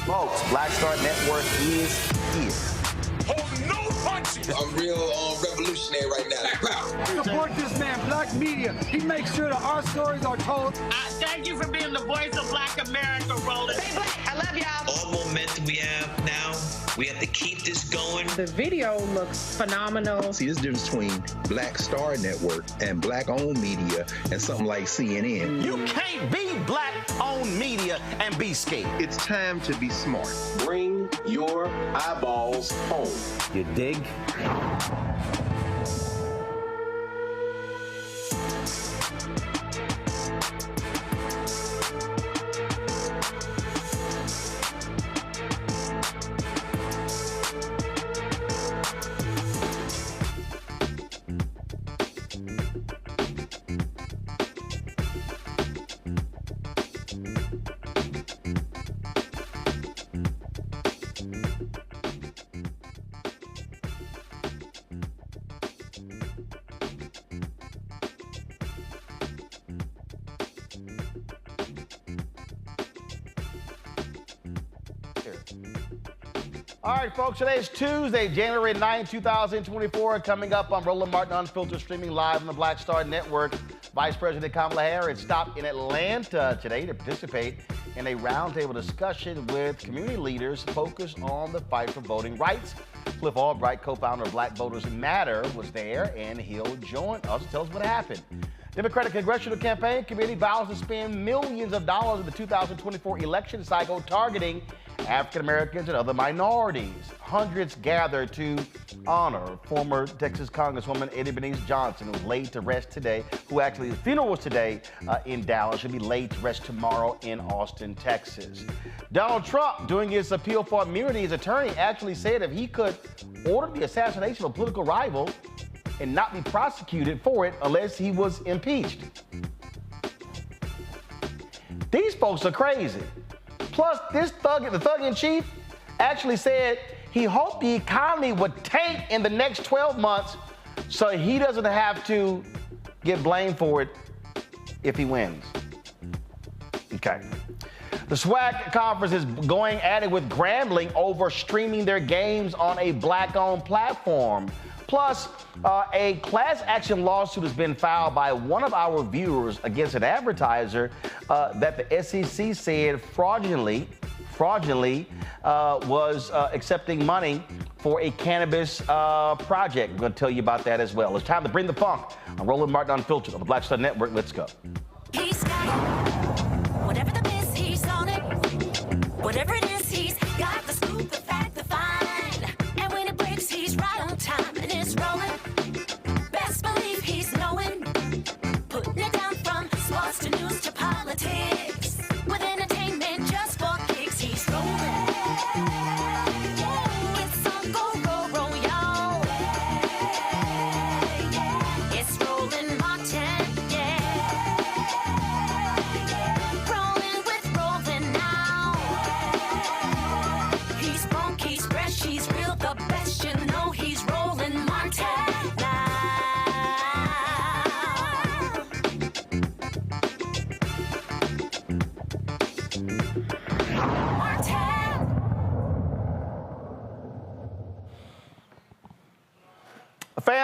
Folks, Black Star Network is here. Hold no punches. I'm real revolutionary right now. Black power. Support this man, Black Media. He makes sure that our stories are told. Thank you for being the voice of Black America, Roland. Stay black. I love y'all. All momentum we have now, we have to keep this going. The video looks phenomenal. See, this difference between Black Star Network and Black-owned media and something like CNN. You can't be Black-owned media and be scared. It's time to be smart. Bring your eyeballs home. You dig? All right, folks, today is Tuesday, January 9, 2024. Coming up on Roland Martin Unfiltered, streaming live on the Black Star Network. Vice President Kamala Harris stopped in Atlanta today to participate in a roundtable discussion with community leaders focused on the fight for voting rights. Cliff Albright, co-founder of Black Voters Matter, was there, and he'll join us to tell us what happened. Democratic Congressional Campaign Committee vows to spend millions of dollars in the 2024 election cycle targeting African Americans and other minorities. Hundreds gathered to honor former Texas Congresswoman Bernice Johnson, who was laid to rest today, who actually, his funeral was today in Dallas. She'll be laid to rest tomorrow in Austin, Texas. Donald Trump, doing his appeal for immunity, his attorney actually said if he could order the assassination of a political rival and not be prosecuted for it unless he was impeached. These folks are crazy. Plus, this thug, the thug-in-chief, actually said he hoped the economy would tank in the next 12 months so he doesn't have to get blamed for it if he wins. Okay. The SWAC conference is going at it with Grambling over streaming their games on a Black-owned platform. Plus, a class action lawsuit has been filed by one of our viewers against an advertiser that the SEC said fraudulently was accepting money for a cannabis project. We're going to tell you about that as well. It's time to bring the funk on Roland Martin Unfiltered on the Black Star Network. Let's go. He's got it. Whatever the biz, he's on it. Whatever it is, he's got the scoop, the fact, the find. And when it breaks, he's right on time and it's rolling. Best believe he's knowing. Putting it down from sports to news to politics. With entertainment just for kicks, he's rolling. It's on go, y'all. It's Roland Martin, rolling with Roland now. He's funky, he's fresh, he's real, the best, you know he's Roland Martin now.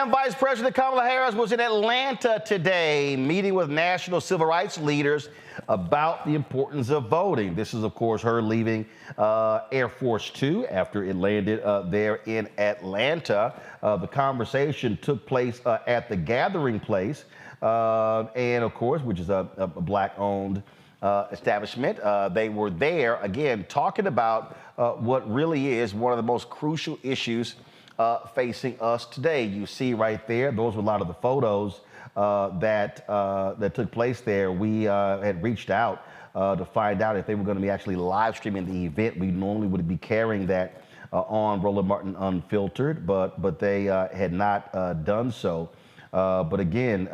Vice President Kamala Harris was in Atlanta today, meeting with national civil rights leaders about the importance of voting. This is, of course, her leaving Air Force Two after it landed there in Atlanta. The conversation took place at the Gathering Place, and of course, which is a Black-owned establishment. They were there, again, talking about what really is one of the most crucial issues facing us today. You see right there, those were a lot of the photos that took place there. We had reached out to find out if they were going to be actually live streaming the event. We normally would be carrying that on Roland Martin Unfiltered, but they had not done so. But again,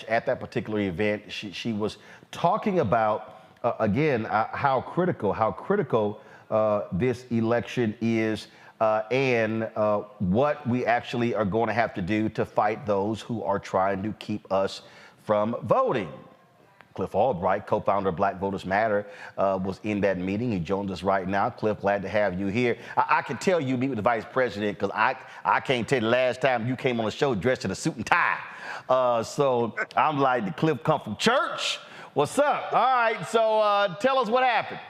at that particular event, she was talking about, again, how critical this election is and what we actually are going to have to do to fight those who are trying to keep us from voting. Cliff Albright, co-founder of Black Voters Matter, was in that meeting. He joins us right now. Cliff, glad to have you here. I can tell you meet with the vice president because I can't tell you the last time you came on the show dressed in a suit and tie. So I'm like, did Cliff come from church? What's up? All right, so tell us what happened.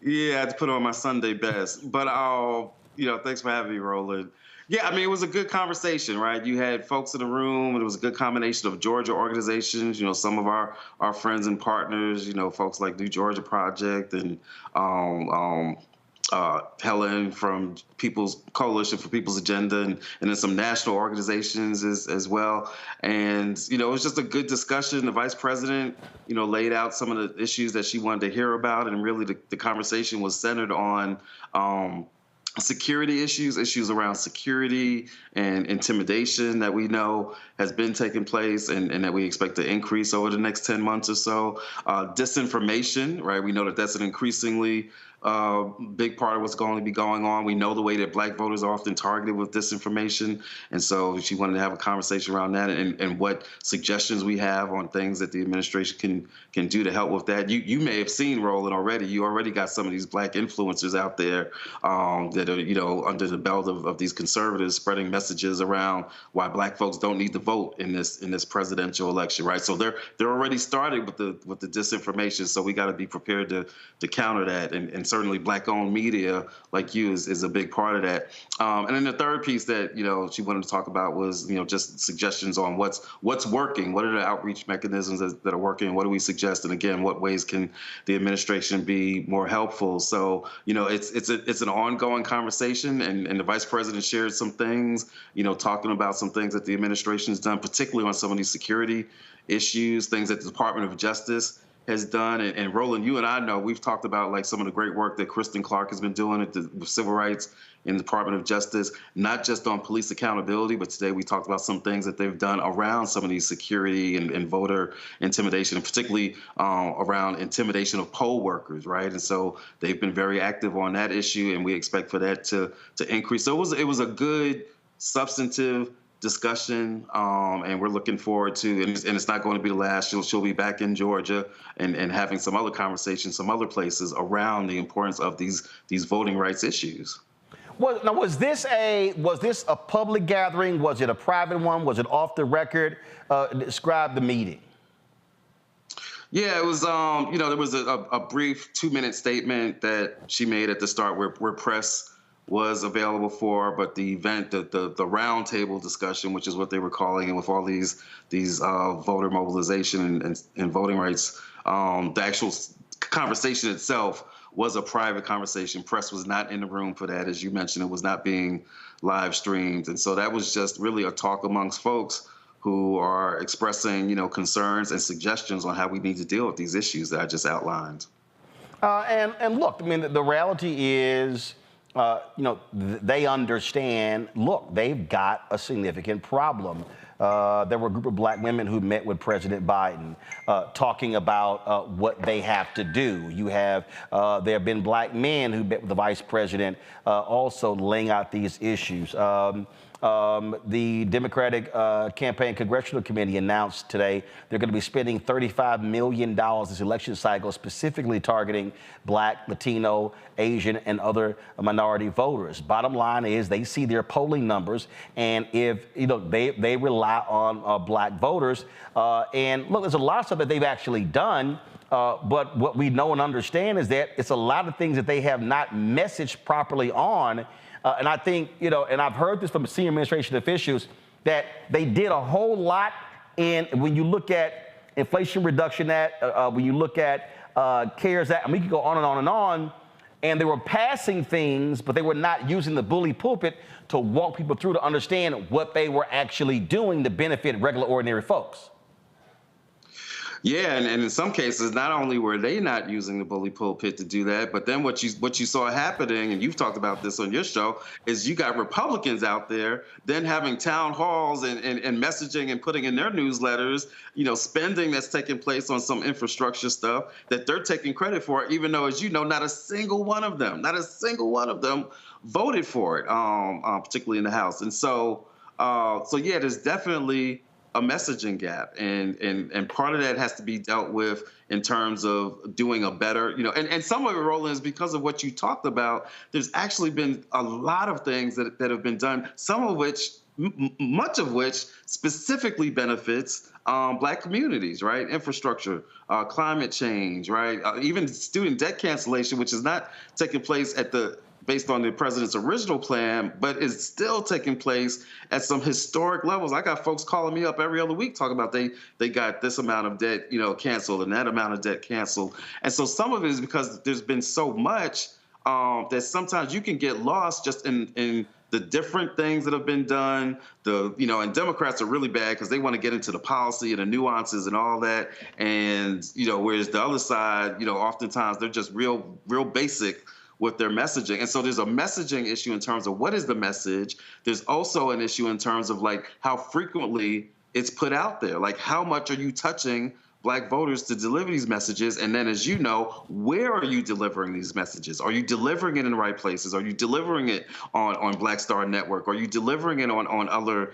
Yeah, I had to put on my Sunday best. But, thanks for having me, Roland. Yeah, I mean, it was a good conversation, right? You had folks in the room, and it was a good combination of Georgia organizations, some of our friends and partners, folks like New Georgia Project and Helen from People's Coalition for People's Agenda, and then some national organizations as well. And, it was just a good discussion. The vice president, laid out some of the issues that she wanted to hear about. And really the conversation was centered on security issues around security and intimidation that we know has been taking place and that we expect to increase over the next 10 months or so. Disinformation, right? We know that that's an increasingly big part of what's going to be going on. We know the way that Black voters are often targeted with disinformation. And so she wanted to have a conversation around that and what suggestions we have on things that the administration can do to help with that. You may have seen, Roland, already. You already got some of these Black influencers out there that are, under the belt of these conservatives spreading messages around why Black folks don't need to vote in this presidential election, right? So they're already started with the disinformation. So we got to be prepared to counter that. And certainly Black-owned media like you is a big part of that. And then the third piece that, she wanted to talk about was, just suggestions on what's working. What are the outreach mechanisms that are working? What do we suggest? And again, what ways can the administration be more helpful? So, it's an ongoing conversation. And the vice president shared some things, talking about some things that the administration has done, particularly on some of these security issues, things that the Department of Justice has done. And Roland, you and I know we've talked about like some of the great work that Kristen Clark has been doing with civil rights in the Department of Justice, not just on police accountability, but today we talked about some things that they've done around some of these security and voter intimidation, and particularly around intimidation of poll workers, right? And so they've been very active on that issue, and we expect for that to increase. So it was a good, substantive discussion, and we're looking forward to, and it's not going to be the last. She'll be back in Georgia and having some other conversations, some other places around the importance of these voting rights issues. Well, now, was this a public gathering? Was it a private one? Was it off the record? Describe the meeting. Yeah, it was, there was a brief 2-minute statement that she made at the start where press was available for, but the event, the roundtable discussion, which is what they were calling it, with all these voter mobilization and voting rights, the actual conversation itself was a private conversation. Press was not in the room for that. As you mentioned, it was not being live streamed. And so that was just really a talk amongst folks who are expressing, concerns and suggestions on how we need to deal with these issues that I just outlined. And look, I mean, the reality is, they understand, look, they've got a significant problem. There were a group of Black women who met with President Biden talking about what they have to do. You have, there have been Black men who met with the vice president also laying out these issues. The Democratic Campaign Congressional Committee announced today they're going to be spending $35 million this election cycle, specifically targeting Black, Latino, Asian, and other minority voters. Bottom line is they see their polling numbers, and if they rely on Black voters. And look, there's a lot of stuff that they've actually done. But what we know and understand is that it's a lot of things that they have not messaged properly on. And I think, and I've heard this from senior administration officials, that they did a whole lot. And when you look at Inflation Reduction Act, when you look at CARES Act, we could go on and on and on, and they were passing things, but they were not using the bully pulpit to walk people through to understand what they were actually doing to benefit regular, ordinary folks. Yeah, and in some cases, not only were they not using the bully pulpit to do that, but then what you saw happening, and you've talked about this on your show, is you got Republicans out there then having town halls and messaging and putting in their newsletters, spending that's taking place on some infrastructure stuff that they're taking credit for, even though, as you know, not a single one of them voted for it, particularly in the House. And so yeah, there's definitely a messaging gap, and part of that has to be dealt with in terms of doing a better, and some of it, Roland, is because of what you talked about. There's actually been a lot of things that have been done, some of which, much of which specifically benefits Black communities, right? Infrastructure, climate change, right? Even student debt cancellation, which is not taking place based on the president's original plan, but is still taking place at some historic levels. I got folks calling me up every other week talking about they got this amount of debt, canceled, and that amount of debt canceled. And so some of it is because there's been so much that sometimes you can get lost just in the different things that have been done. And Democrats are really bad because they want to get into the policy and the nuances and all that. And, whereas the other side, oftentimes they're just real basic with their messaging. And so there's a messaging issue in terms of what is the message. There's also an issue in terms of how frequently it's put out there. How much are you touching Black voters to deliver these messages? And then, as you know, where are you delivering these messages? Are you delivering it in the right places? Are you delivering it on Black Star Network? Are you delivering it on other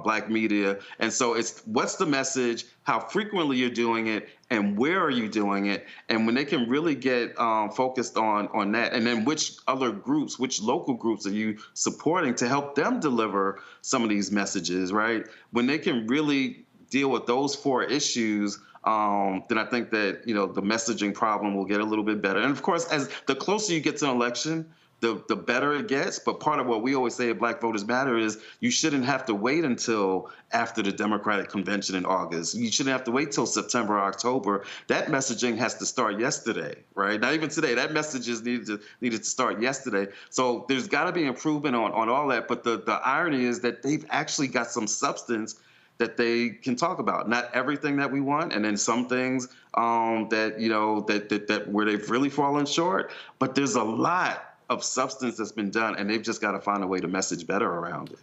Black media? And so it's what's the message, how frequently you're doing it, and where are you doing it? And when they can really get focused on that, and then which other groups, which local groups are you supporting to help them deliver some of these messages, right? When they can really deal with those four issues, then I think that, the messaging problem will get a little bit better. And of course, as the closer you get to an election, the better it gets. But part of what we always say at Black Voters Matter is you shouldn't have to wait until after the Democratic convention in August. You shouldn't have to wait till September or October. That messaging has to start yesterday, right? Not even today. That message is needed to start yesterday. So there's got to be improvement on all that. But the irony is that they've actually got some substance that they can talk about. Not everything that we want, and then some things that where they've really fallen short. But there's a lot of substance that's been done, and they've just got to find a way to message better around it.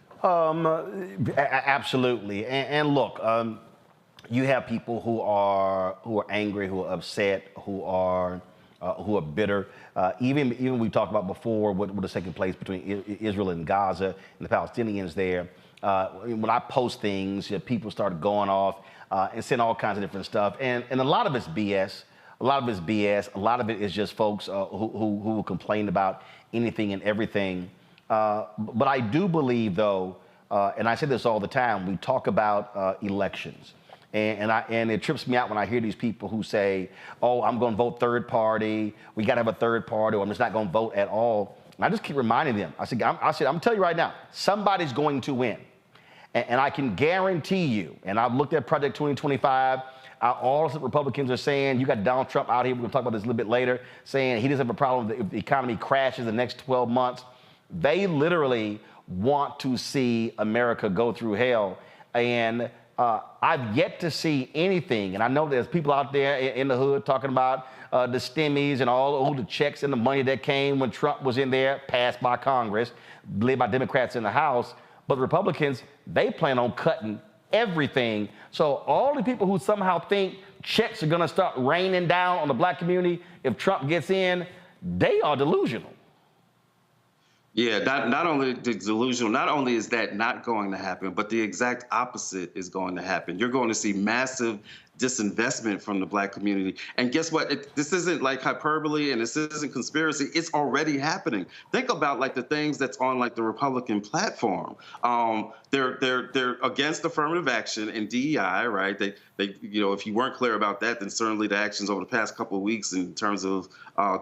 Absolutely. And look, you have people who are angry, who are upset, who are bitter. Even we talked about before what is taking place between Israel and Gaza and the Palestinians there. When I post things, people started going off and saying all kinds of different stuff. And a lot of it's BS. A lot of it is just folks who complain about anything and everything. But I do believe, though, and I say this all the time, we talk about elections. And it trips me out when I hear these people who say, oh, I'm going to vote third party. We got to have a third party, or I'm just not going to vote at all. And I just keep reminding them. I said, I'm telling you right now, somebody's going to win. And I can guarantee you, and I've looked at Project 2025, all the Republicans are saying, you got Donald Trump out here, we're going to talk about this a little bit later, saying he doesn't have a problem if the economy crashes in the next 12 months. They literally want to see America go through hell. And I've yet to see anything, and I know there's people out there in the hood talking about the stimmies and all the checks and the money that came when Trump was in there, passed by Congress, led by Democrats in the House. But Republicans, they plan on cutting everything. So all the people who somehow think checks are going to start raining down on the Black community if Trump gets in, they are delusional. Yeah, not only delusional, not only is that not going to happen, but the exact opposite is going to happen. You're going to see massive disinvestment from the Black community. And guess what? This isn't like hyperbole and this isn't conspiracy. It's already happening. Think about the things that's on the Republican platform. They're against affirmative action and DEI, right? They if you weren't clear about that, then certainly the actions over the past couple of weeks in terms of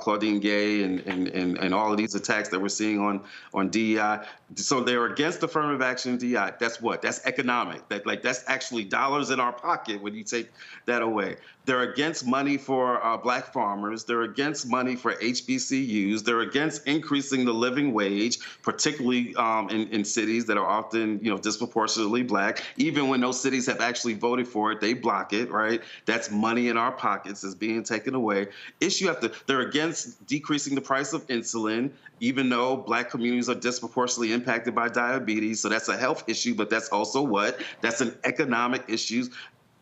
Claudine Gay and all of these attacks that we're seeing on DEI. So they're against affirmative action and DEI. That's what? That's economic. That's actually dollars in our pocket when you take that away. They're against money for black farmers. They're against money for HBCUs. They're against increasing the living wage, particularly in cities that are often, disproportionately black. Even when those cities have actually voted for it, they block it, right? That's money in our pockets is being taken away. They're against decreasing the price of insulin, even though black communities are disproportionately impacted by diabetes. So that's a health issue, but that's also what? That's an economic issue.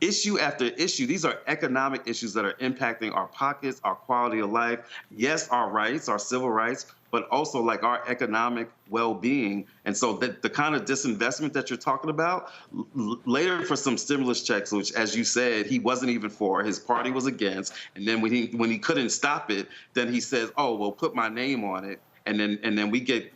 Issue after issue, these are economic issues that are impacting our pockets, our quality of life, yes, our rights, our civil rights, but also like our economic well-being. And so the kind of disinvestment that you're talking about, later for some stimulus checks, which, as you said, he wasn't even for, his party was against, and then when he couldn't stop it, then he says, oh, well, put my name on it. And then we get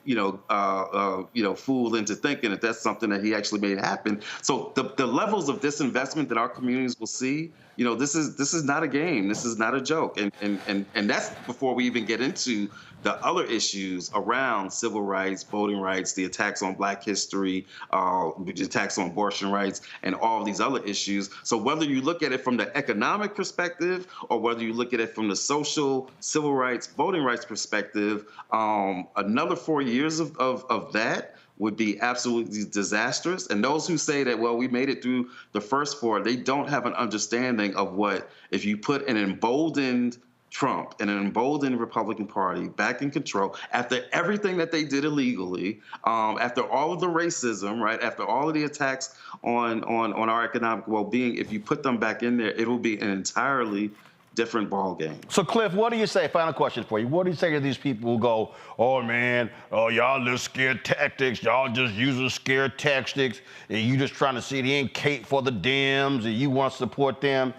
fooled into thinking that that's something that he actually made happen. So the levels of disinvestment that our communities will see, this is not a game. This is not a joke. And that's before we even get into the other issues around civil rights, voting rights, the attacks on Black history, the attacks on abortion rights, and all of these other issues. So whether you look at it from the economic perspective or whether you look at it from the social, civil rights, voting rights perspective, another 4 years of that would be absolutely disastrous. And those who say that, well, we made it through the first 4, they don't have an understanding of what, if you put an emboldened Trump and an emboldened Republican Party back in control after everything that they did illegally, after all of the racism, right, after all of the attacks on our economic well-being, if you put them back in there, it will be an entirely different ball game. So, Cliff, what do you say? Final question for you. What do you say to these people who go, oh, man, y'all just scared tactics. Y'all just using scared tactics. And you just trying to sit here and cape for the Dems and you want to support them.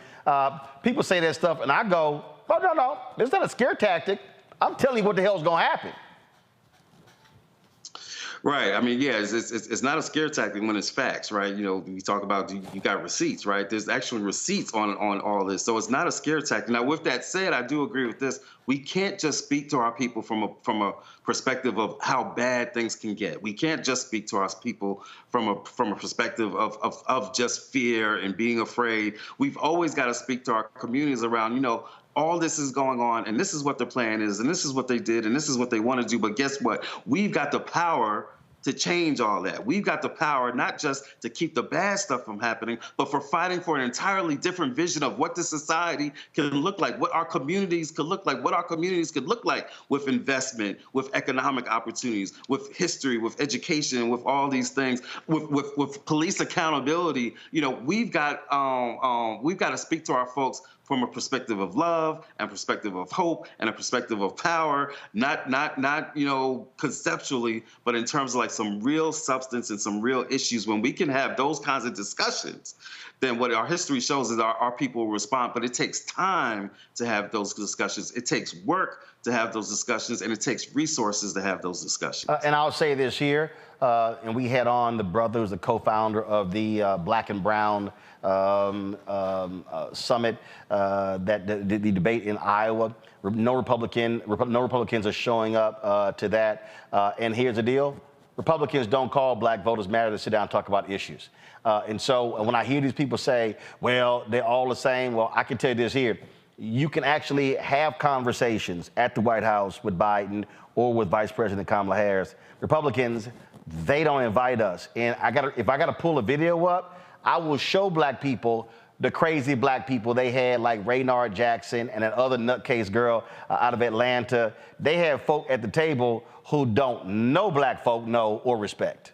People say that stuff, and I go, oh, no, it's not a scare tactic. I'm telling you what the hell is going to happen. Right. I mean, yeah, it's not a scare tactic when it's facts, right? We talk about you got receipts, right? There's actual receipts on all this. So it's not a scare tactic. Now, with that said, I do agree with this. We can't just speak to our people from a perspective of how bad things can get. We can't just speak to our people from a perspective of just fear and being afraid. We've always got to speak to our communities around, all this is going on, and this is what their plan is, and this is what they did, and this is what they want to do. But guess what? We've got the power to change all that. We've got the power not just to keep the bad stuff from happening, but for fighting for an entirely different vision of what this society can look like, what our communities could look like, what our communities could look like with investment, with economic opportunities, with history, with education, with all these things, with police accountability. We've got to speak to our folks from a perspective of love and perspective of hope and a perspective of power, not conceptually, but in terms of like some real substance and some real issues. When we can have those kinds of discussions, then what our history shows is our people will respond. But it takes time to have those discussions. It takes work to have those discussions, and it takes resources to have those discussions. And I'll say this here, and we had on the brother who's the co-founder of the Black and Brown summit, the debate in Iowa. No Republicans are showing up to that. And here's the deal. Republicans don't call Black voters matter to sit down and talk about issues. And so when I hear these people say, well, they're all the same, well, I can tell you this here. You can actually have conversations at the White House with Biden or with Vice President Kamala Harris. Republicans, they don't invite us. And if I got to pull a video up, I will show Black people the crazy Black people they had, like Raynard Jackson and that other nutcase girl out of Atlanta. They have folk at the table who don't know Black folk know or respect.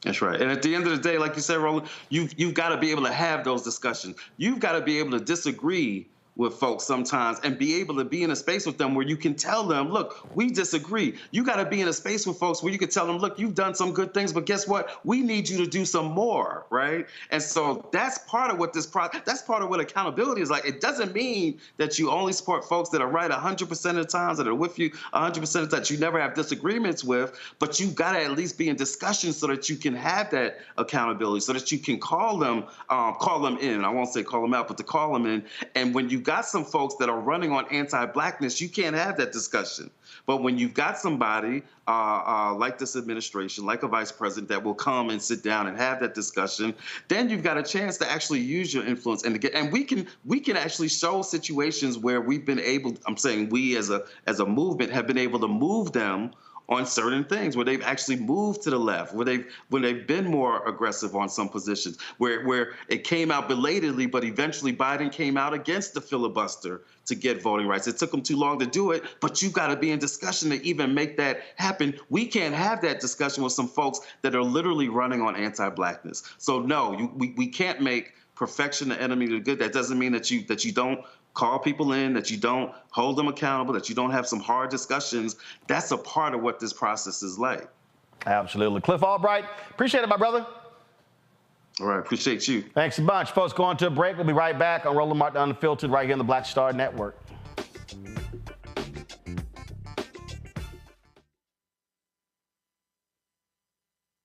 That's right. And at the end of the day, like you said, Roland, you've got to be able to have those discussions. You've got to be able to disagree with folks sometimes and be able to be in a space with them where you can tell them, look, we disagree. You got to be in a space with folks where you can tell them, look, you've done some good things, but guess what? We need you to do some more, right? And so that's part of what that's part of what accountability is like. It doesn't mean that you only support folks that are right 100% of the times, that are with you 100% of the time, that you never have disagreements with, but you've got to at least be in discussion so that you can have that accountability, so that you can call them in. I won't say call them out, but to call them in. And when you got some folks that are running on anti-blackness, you can't have that discussion. But when you've got somebody like this administration, like a vice president that will come and sit down and have that discussion, then you've got a chance to actually use your influence and we can actually show situations where we've been able, I'm saying we as a movement have been able to move them on certain things, where they've actually moved to the left, when they've been more aggressive on some positions, where it came out belatedly, but eventually Biden came out against the filibuster to get voting rights. It took them too long to do it, but you've got to be in discussion to even make that happen. We can't have that discussion with some folks that are literally running on anti-blackness. So no, we can't make perfection the enemy of the good. That doesn't mean that you don't call people in, that you don't hold them accountable, that you don't have some hard discussions. That's a part of what this process is like. Absolutely. Cliff Albright, appreciate it, my brother. All right, appreciate you. Thanks a bunch. Folks, going to a break. We'll be right back on Roland Martin Unfiltered right here on the Black Star Network.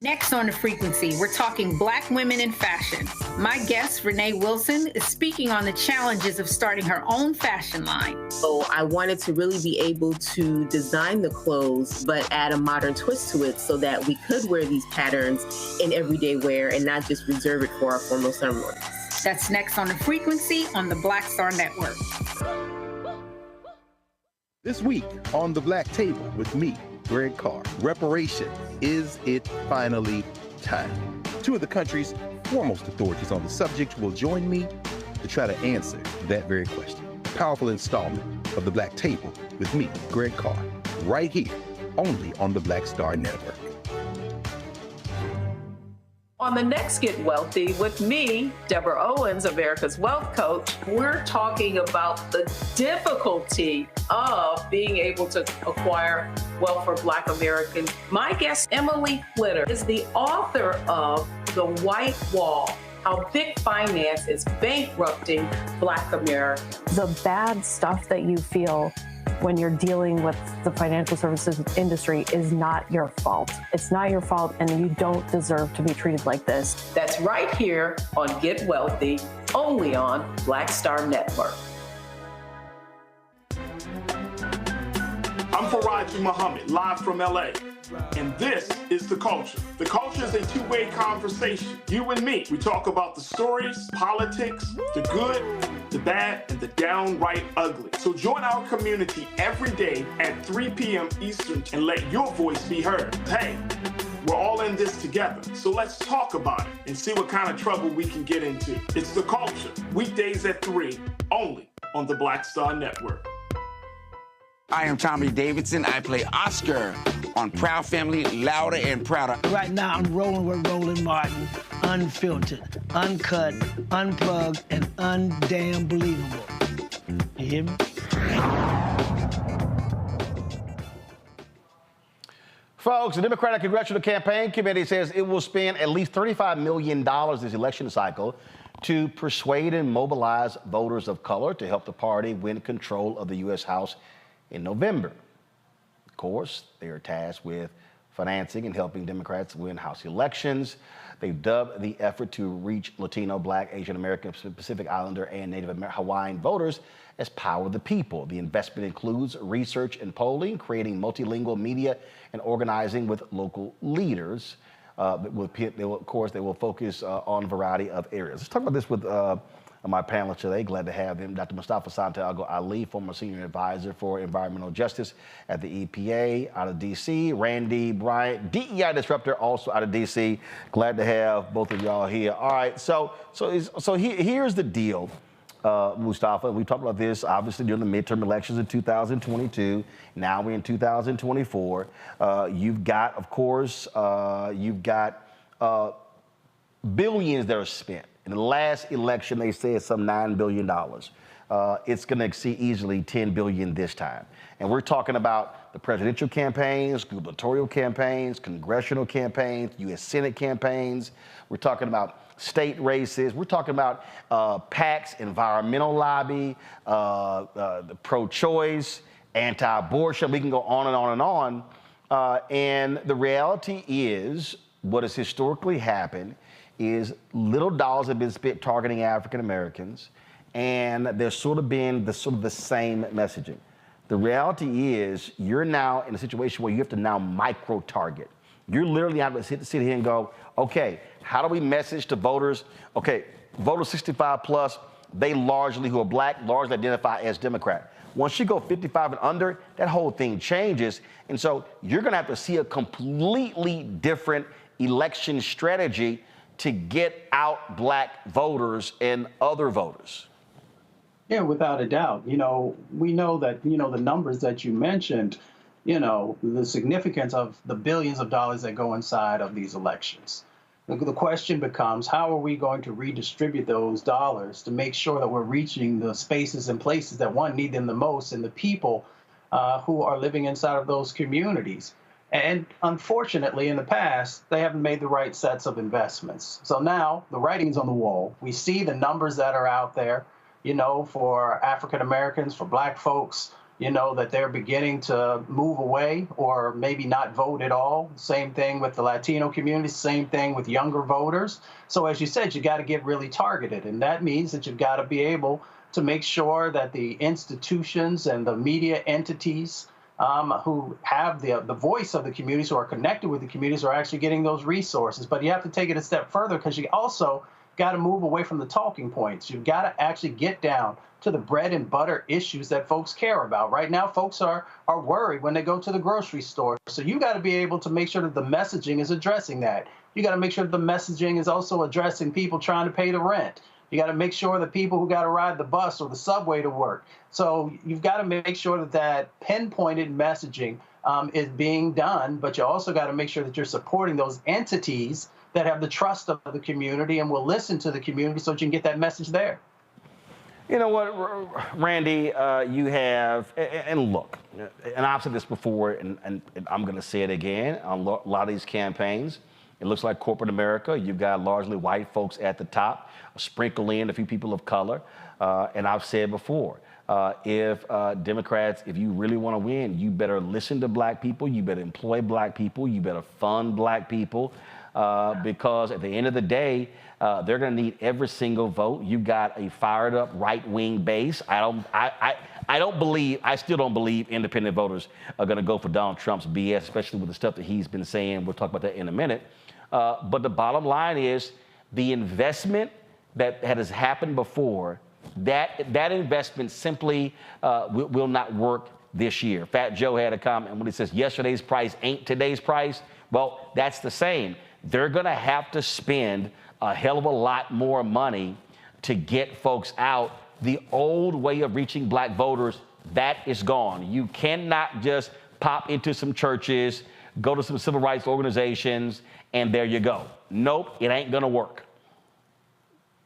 Next on The Frequency, we're talking Black women in fashion. My guest, Renee Wilson, is speaking on the challenges of starting her own fashion line. So I wanted to really be able to design the clothes, but add a modern twist to it so that we could wear these patterns in everyday wear and not just reserve it for our formal ceremonies. That's next on The Frequency on the Black Star Network. This week on The Black Table with me, Greg Carr, reparation. Is it finally time? Two of the country's foremost authorities on the subject will join me to try to answer that very question. A powerful installment of The Black Table with me, Greg Carr, right here, only on the Black Star Network. On the next Get Wealthy with me, Deborah Owens, America's Wealth Coach, we're talking about the difficulty of being able to acquire wealth for Black Americans. My guest, Emily Flitter, is the author of The White Wall, How Big Finance is Bankrupting Black America. The bad stuff that you feel when you're dealing with the financial services industry is not your fault. It's not your fault, and you don't deserve to be treated like this. That's right here on Get Wealthy, only on Black Star Network. I'm Faraji Muhammad, live from LA. And this is The Culture. The Culture is a two-way conversation. You and me, we talk about the stories, politics, the good, the bad, and the downright ugly. So join our community every day at 3 p.m. Eastern and let your voice be heard. Hey, we're all in this together. So let's talk about it and see what kind of trouble we can get into. It's The Culture, weekdays at 3, only on the Black Star Network. I am Tommy Davidson. I play Oscar on Proud Family, Louder and Prouder. Right now, I'm rolling with Roland Martin, unfiltered, uncut, unplugged, and undamn believable. You hear me? Folks, the Democratic Congressional Campaign Committee says it will spend at least $35 million this election cycle to persuade and mobilize voters of color to help the party win control of the U.S. House in November. Of course, they are tasked with financing and helping Democrats win House elections. They've dubbed the effort to reach Latino, Black, Asian American, Pacific Islander, and Native Hawaiian voters as Power of the People. The investment includes research and polling, creating multilingual media, and organizing with local leaders. Of course, they will focus on a variety of areas. Let's talk about this with my panelists today. Glad to have them. Dr. Mustafa Santiago Ali, former senior advisor for environmental justice at the EPA out of D.C. Randy Bryant, DEI disruptor, also out of D.C. Glad to have both of y'all here. All right, so here's the deal, Mustafa. We talked about this obviously during the midterm elections in 2022. Now we're in 2024. You've got, of course, billions that are spent. In the last election, they said some $9 billion. It's going to exceed easily $10 billion this time. And we're talking about the presidential campaigns, gubernatorial campaigns, congressional campaigns, U.S. Senate campaigns. We're talking about state races. We're talking about PACs, environmental lobby, the pro-choice, anti-abortion. We can go on and on and on. And the reality is, what has historically happened is little dollars have been spent targeting African Americans, and there's sort of been the same messaging. The reality is you're now in a situation where you have to now micro-target. You're literally having to sit here and go, okay, how do we message to voters? Okay, voters 65 plus, they largely, who are black, largely identify as Democrat. Once you go 55 and under, that whole thing changes. And so you're gonna have to see a completely different election strategy to get out black voters and other voters. Yeah, without a doubt. You know, we know that, you know, the numbers that you mentioned, you know, the significance of the billions of dollars that go inside of these elections. The question becomes, how are we going to redistribute those dollars to make sure that we're reaching the spaces and places that, one, need them the most, and the people who are living inside of those communities? And unfortunately, in the past, they haven't made the right sets of investments. So now the writing's on the wall. We see the numbers that are out there, you know, for African Americans, for black folks, you know, that they're beginning to move away or maybe not vote at all. Same thing with the Latino community, same thing with younger voters. So as you said, you got to get really targeted. And that means that you've got to be able to make sure that the institutions and the media entities who have the voice of the communities, who are connected with the communities, are actually getting those resources. But you have to take it a step further, because you also got to move away from the talking points. You've got to actually get down to the bread and butter issues that folks care about. Right now, folks are worried when they go to the grocery store. So you got to be able to make sure that the messaging is addressing that. You got to make sure that the messaging is also addressing people trying to pay the rent. You got to make sure that people who got to ride the bus or the subway to work. So you've got to make sure that that pinpointed messaging is being done, but you also got to make sure that you're supporting those entities that have the trust of the community and will listen to the community so that you can get that message there. You know what, Randy, you have, and look, and I've said this before, and I'm going to say it again, on a lot of these campaigns, it looks like corporate America. You've got largely white folks at the top, sprinkle in a few people of color. And I've said before, if Democrats, if you really want to win, you better listen to black people, you better employ black people, you better fund black people, because at the end of the day, they're going to need every single vote. You've got a fired up right-wing base. I still don't believe independent voters are going to go for Donald Trump's BS, especially with the stuff that he's been saying. We'll talk about that in a minute. But the bottom line is the investment that has happened before, that investment simply will not work this year. Fat Joe had a comment when he says yesterday's price ain't today's price. Well, that's the same. They're going to have to spend a hell of a lot more money to get folks out. The old way of reaching black voters, that is gone. You cannot just pop into some churches, go to some civil rights organizations, and there you go. Nope, it ain't going to work.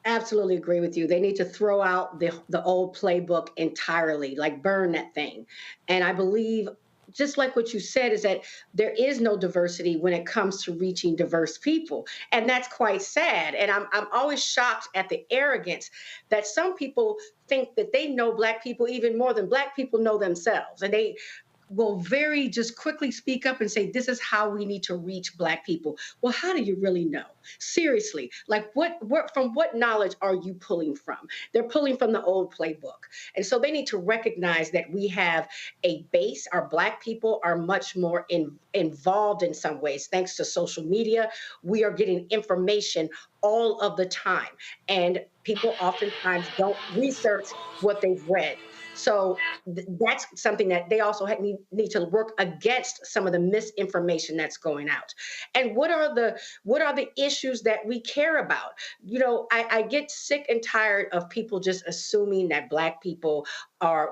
Absolutely agree with you. They need to throw out the old playbook entirely, like burn that thing. And I believe, just like what you said, is that there is no diversity when it comes to reaching diverse people. And that's quite sad. And I'm always shocked at the arrogance that some people think that they know black people even more than black people know themselves. And they will very just quickly speak up and say, this is how we need to reach black people. Well, how do you really know? Seriously, like from what knowledge are you pulling from? They're pulling from the old playbook. And so they need to recognize that we have a base. Our black people are much more involved in some ways. Thanks to social media, we are getting information all of the time. And people oftentimes don't research what they've read. So that's something that they also need to work against, some of the misinformation that's going out. And what are the issues that we care about? You know, I get sick and tired of people just assuming that black people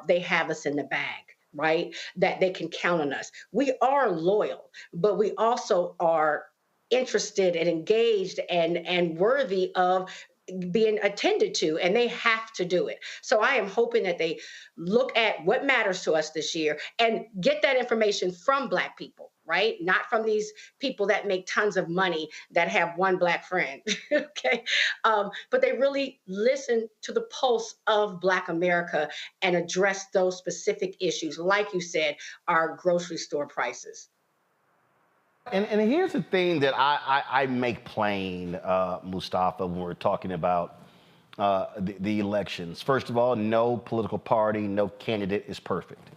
they have us in the bag, right? That they can count on us. We are loyal, but we also are interested and engaged and worthy of being attended to, and they have to do it. So I am hoping that they look at what matters to us this year and get that information from black people, right? Not from these people that make tons of money that have one black friend, okay? But they really listen to the pulse of Black America and address those specific issues, like you said, our grocery store prices. And here's the thing that I make plain, Mustafa, when we're talking about the elections. First of all, no political party, no candidate is perfect.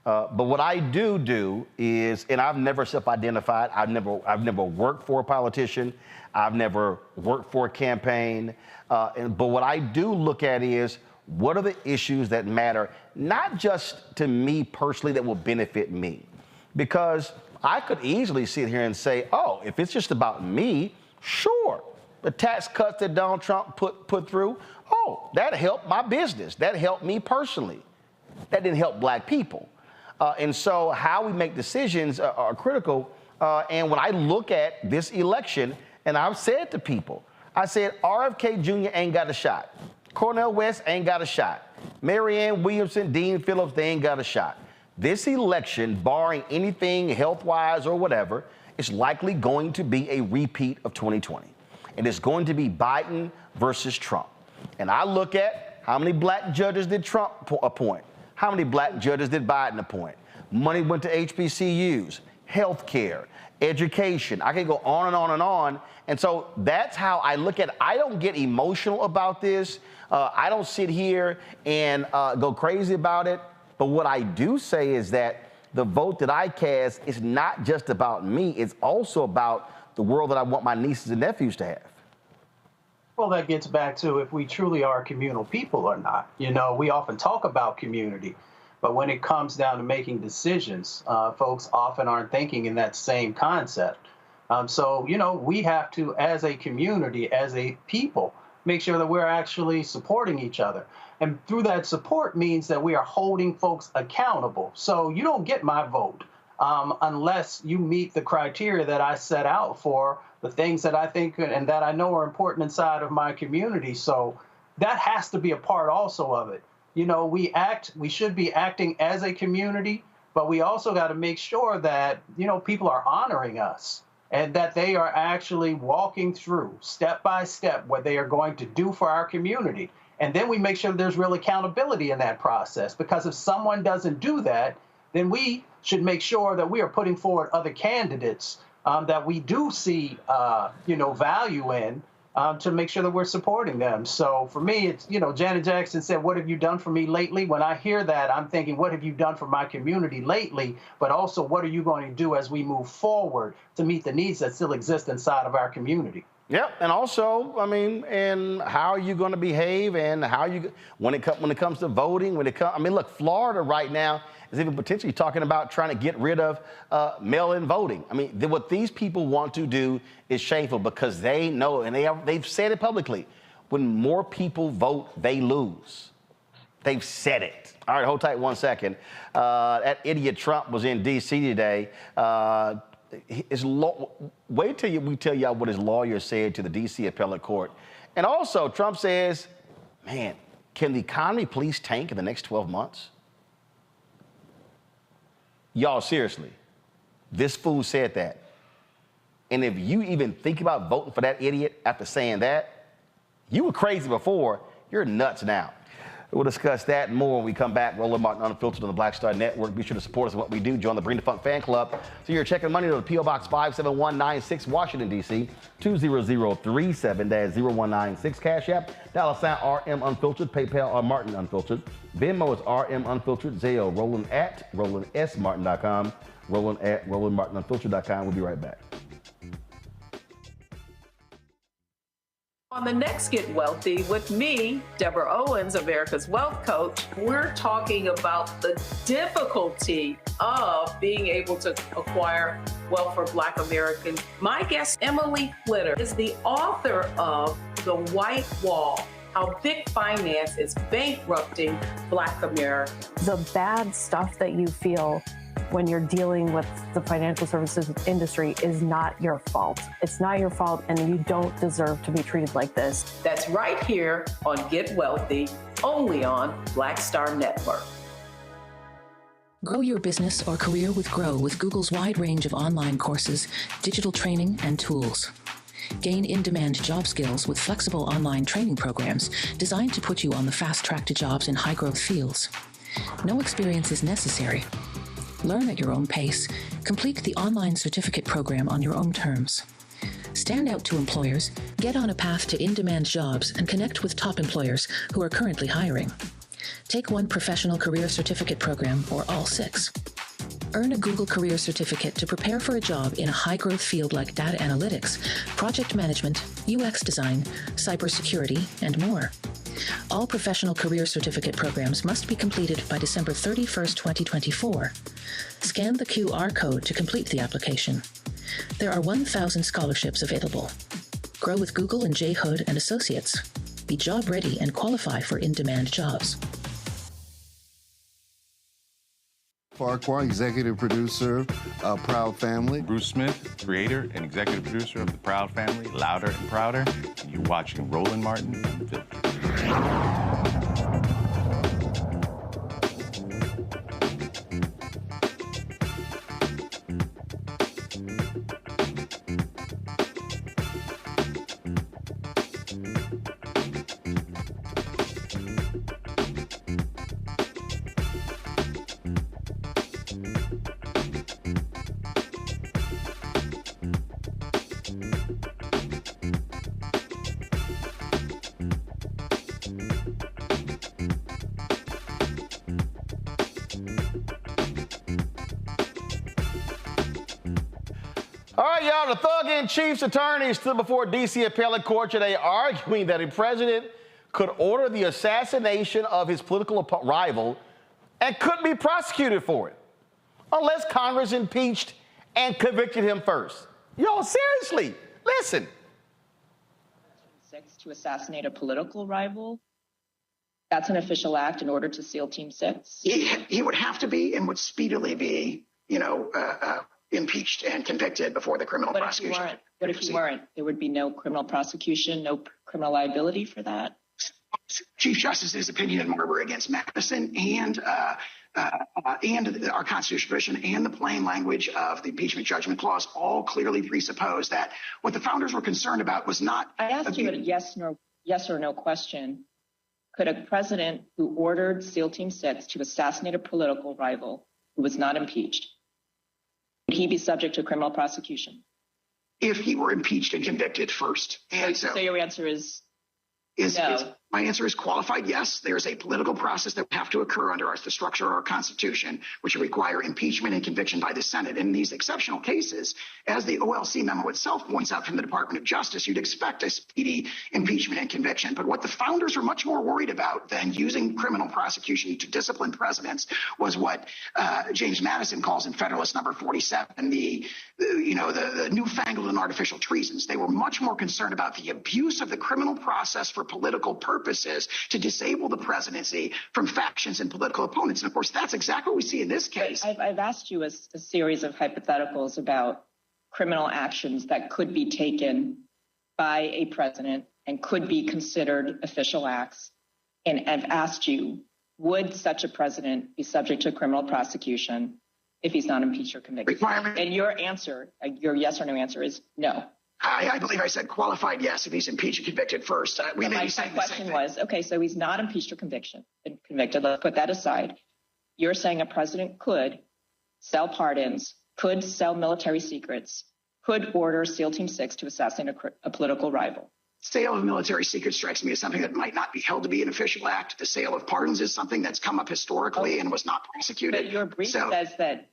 But what I do is, and I've never self-identified, I've never worked for a politician, I've never worked for a campaign, but what I do look at is, what are the issues that matter, not just to me personally, that will benefit me? Because I could easily sit here and say, oh, if it's just about me, sure. The tax cuts that Donald Trump put through, oh, that helped my business. That helped me personally. That didn't help black people. And so how we make decisions are critical. And when I look at this election, and I've said to people, I said, RFK Jr. ain't got a shot. Cornel West ain't got a shot. Marianne Williamson, Dean Phillips, they ain't got a shot. This election, barring anything health-wise or whatever, is likely going to be a repeat of 2020. And it's going to be Biden versus Trump. And I look at how many black judges did Trump appoint? How many black judges did Biden appoint? Money went to HBCUs, healthcare, education. I can go on and on and on. And so that's how I look at it. I don't get emotional about this. I don't sit here and go crazy about it. But what I do say is that the vote that I cast is not just about me. It's also about the world that I want my nieces and nephews to have. Well, that gets back to if we truly are communal people or not. You know, we often talk about community, but when it comes down to making decisions, folks often aren't thinking in that same concept. So, you know, we have to, as a community, as a people, make sure that we're actually supporting each other. And through that support means that we are holding folks accountable. So you don't get my vote unless you meet the criteria that I set out for the things that I think and that I know are important inside of my community. So that has to be a part also of it. You know, we should be acting as a community, but we also got to make sure that, you know, people are honoring us and that they are actually walking through step by step what they are going to do for our community. And then we make sure there's real accountability in that process, because if someone doesn't do that, then we should make sure that we are putting forward other candidates that we do see, value in, to make sure that we're supporting them. So for me, it's, you know, Janet Jackson said, "What have you done for me lately?" When I hear that, I'm thinking, what have you done for my community lately? But also, what are you going to do as we move forward to meet the needs that still exist inside of our community? Yep, and also, I mean, and how are you going to behave, and how you when it comes to voting, I mean, look, Florida right now is even potentially talking about trying to get rid of mail-in voting. I mean, what these people want to do is shameful, because they know, and they've said it publicly, when more people vote, they lose. They've said it. All right, hold tight 1 second. That idiot Trump was in D.C. today. Wait till we tell y'all what his lawyer said to the D.C. appellate court. And also, Trump says, man, can the economy please tank in the next 12 months? Y'all, seriously, this fool said that. And if you even think about voting for that idiot after saying that, you were crazy before, you're nuts now. We'll discuss that and more when we come back. Roland Martin Unfiltered on the Black Star Network. Be sure to support us in what we do. Join the Bring the Funk fan club. So you're checking money to the P.O. Box 57196, Washington, D.C. 20037. That's 0196. Cash App, $RM Unfiltered. PayPal, or Martin Unfiltered. Venmo is RM Unfiltered. Zelle, Roland at RolandSMartin.com. Roland at RolandMartinUnfiltered.com. We'll be right back. On the next Get Wealthy with me, Deborah Owens, America's Wealth Coach, we're talking about the difficulty of being able to acquire wealth for Black Americans. My guest, Emily Flitter, is the author of The White Wall: How Big Finance is Bankrupting Black Americans. The bad stuff that you feel when you're dealing with the financial services industry is not your fault. It's not your fault, and you don't deserve to be treated like this. That's right here on Get Wealthy, only on Black Star Network. Grow your business or career with Grow with Google's wide range of online courses, digital training, and tools. Gain in-demand job skills with flexible online training programs designed to put you on the fast track to jobs in high-growth fields. No experience is necessary. Learn at your own pace. Complete the online certificate program on your own terms. Stand out to employers, get on a path to in-demand jobs, and connect with top employers who are currently hiring. Take one professional career certificate program or all 6. Earn a Google Career Certificate to prepare for a job in a high-growth field like data analytics, project management, UX design, cybersecurity, and more. All professional career certificate programs must be completed by December 31st, 2024. Scan the QR code to complete the application. There are 1,000 scholarships available. Grow with Google and J. Hood and Associates. Be job ready and qualify for in-demand jobs. Farquhar, executive producer of Proud Family. Bruce Smith, creator and executive producer of The Proud Family, Louder and Prouder. And you're watching Roland Martin Unfiltered. All right, y'all, the Thug-in-Chief's attorney stood before D.C. appellate court today arguing that a president could order the assassination of his political rival and couldn't be prosecuted for it unless Congress impeached and convicted him first. Yo, seriously, listen. To assassinate a political rival, that's an official act in order to seal Team 6? He would have to be and would speedily be, impeached and convicted before the criminal prosecution. What if he weren't? There would be no criminal prosecution, no criminal liability for that? Chief Justice's opinion in Marbury against Madison and our constitutional provision and the plain language of the impeachment judgment clause all clearly presuppose that what the founders were concerned about was not. I asked you a yes or no question. Could a president who ordered SEAL Team 6 to assassinate a political rival who was not impeached, would he be subject to criminal prosecution? If he were impeached and convicted first. And so your answer is no. My answer is qualified yes. There's a political process that would have to occur under the structure of our Constitution, which would require impeachment and conviction by the Senate. In these exceptional cases, as the OLC memo itself points out from the Department of Justice, you'd expect a speedy impeachment and conviction. But what the founders were much more worried about than using criminal prosecution to discipline presidents was what James Madison calls in Federalist Number 47, the newfangled and artificial treasons. They were much more concerned about the abuse of the criminal process for political purposes to disable the presidency from factions and political opponents. And of course, that's exactly what we see in this case. I've asked you a series of hypotheticals about criminal actions that could be taken by a president and could be considered official acts. And I've asked you, would such a president be subject to criminal prosecution if he's not impeached or convicted? And your answer, your yes or no answer is no. I believe I said qualified yes if he's impeached and convicted first. My question was, okay, so he's not impeached or convicted. Let's put that aside. You're saying a president could sell pardons, could sell military secrets, could order SEAL Team 6 to assassinate a political rival. Sale of military secrets strikes me as something that might not be held to be an official act. The sale of pardons is something that's come up historically and was not prosecuted. But your brief says that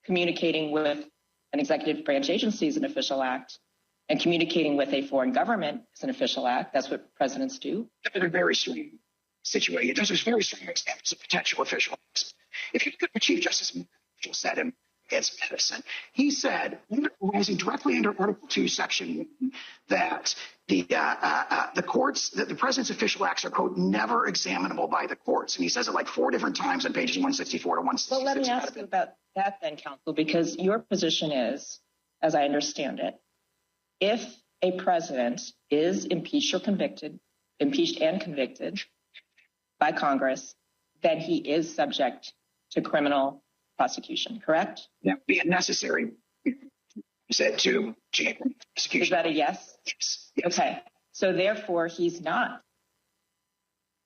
communicating with an executive branch agency is an official act. And communicating with a foreign government is an official act. That's what presidents do. In a very strong situation, there's very strong examples of potential official acts. If you look at what Chief Justice said against Madison, he said, rising directly under Article 2, Section 1, that the courts, that the president's official acts are, quote, never examinable by the courts. And he says it like 4 different times on pages 164 to 166. Well, let me ask you about that then, counsel, because your position is, as I understand it, if a president is impeached and convicted by Congress, then he is subject to criminal prosecution, correct? That would be necessary, said to prosecution. Is that a yes? Yes. Okay. So therefore, he's not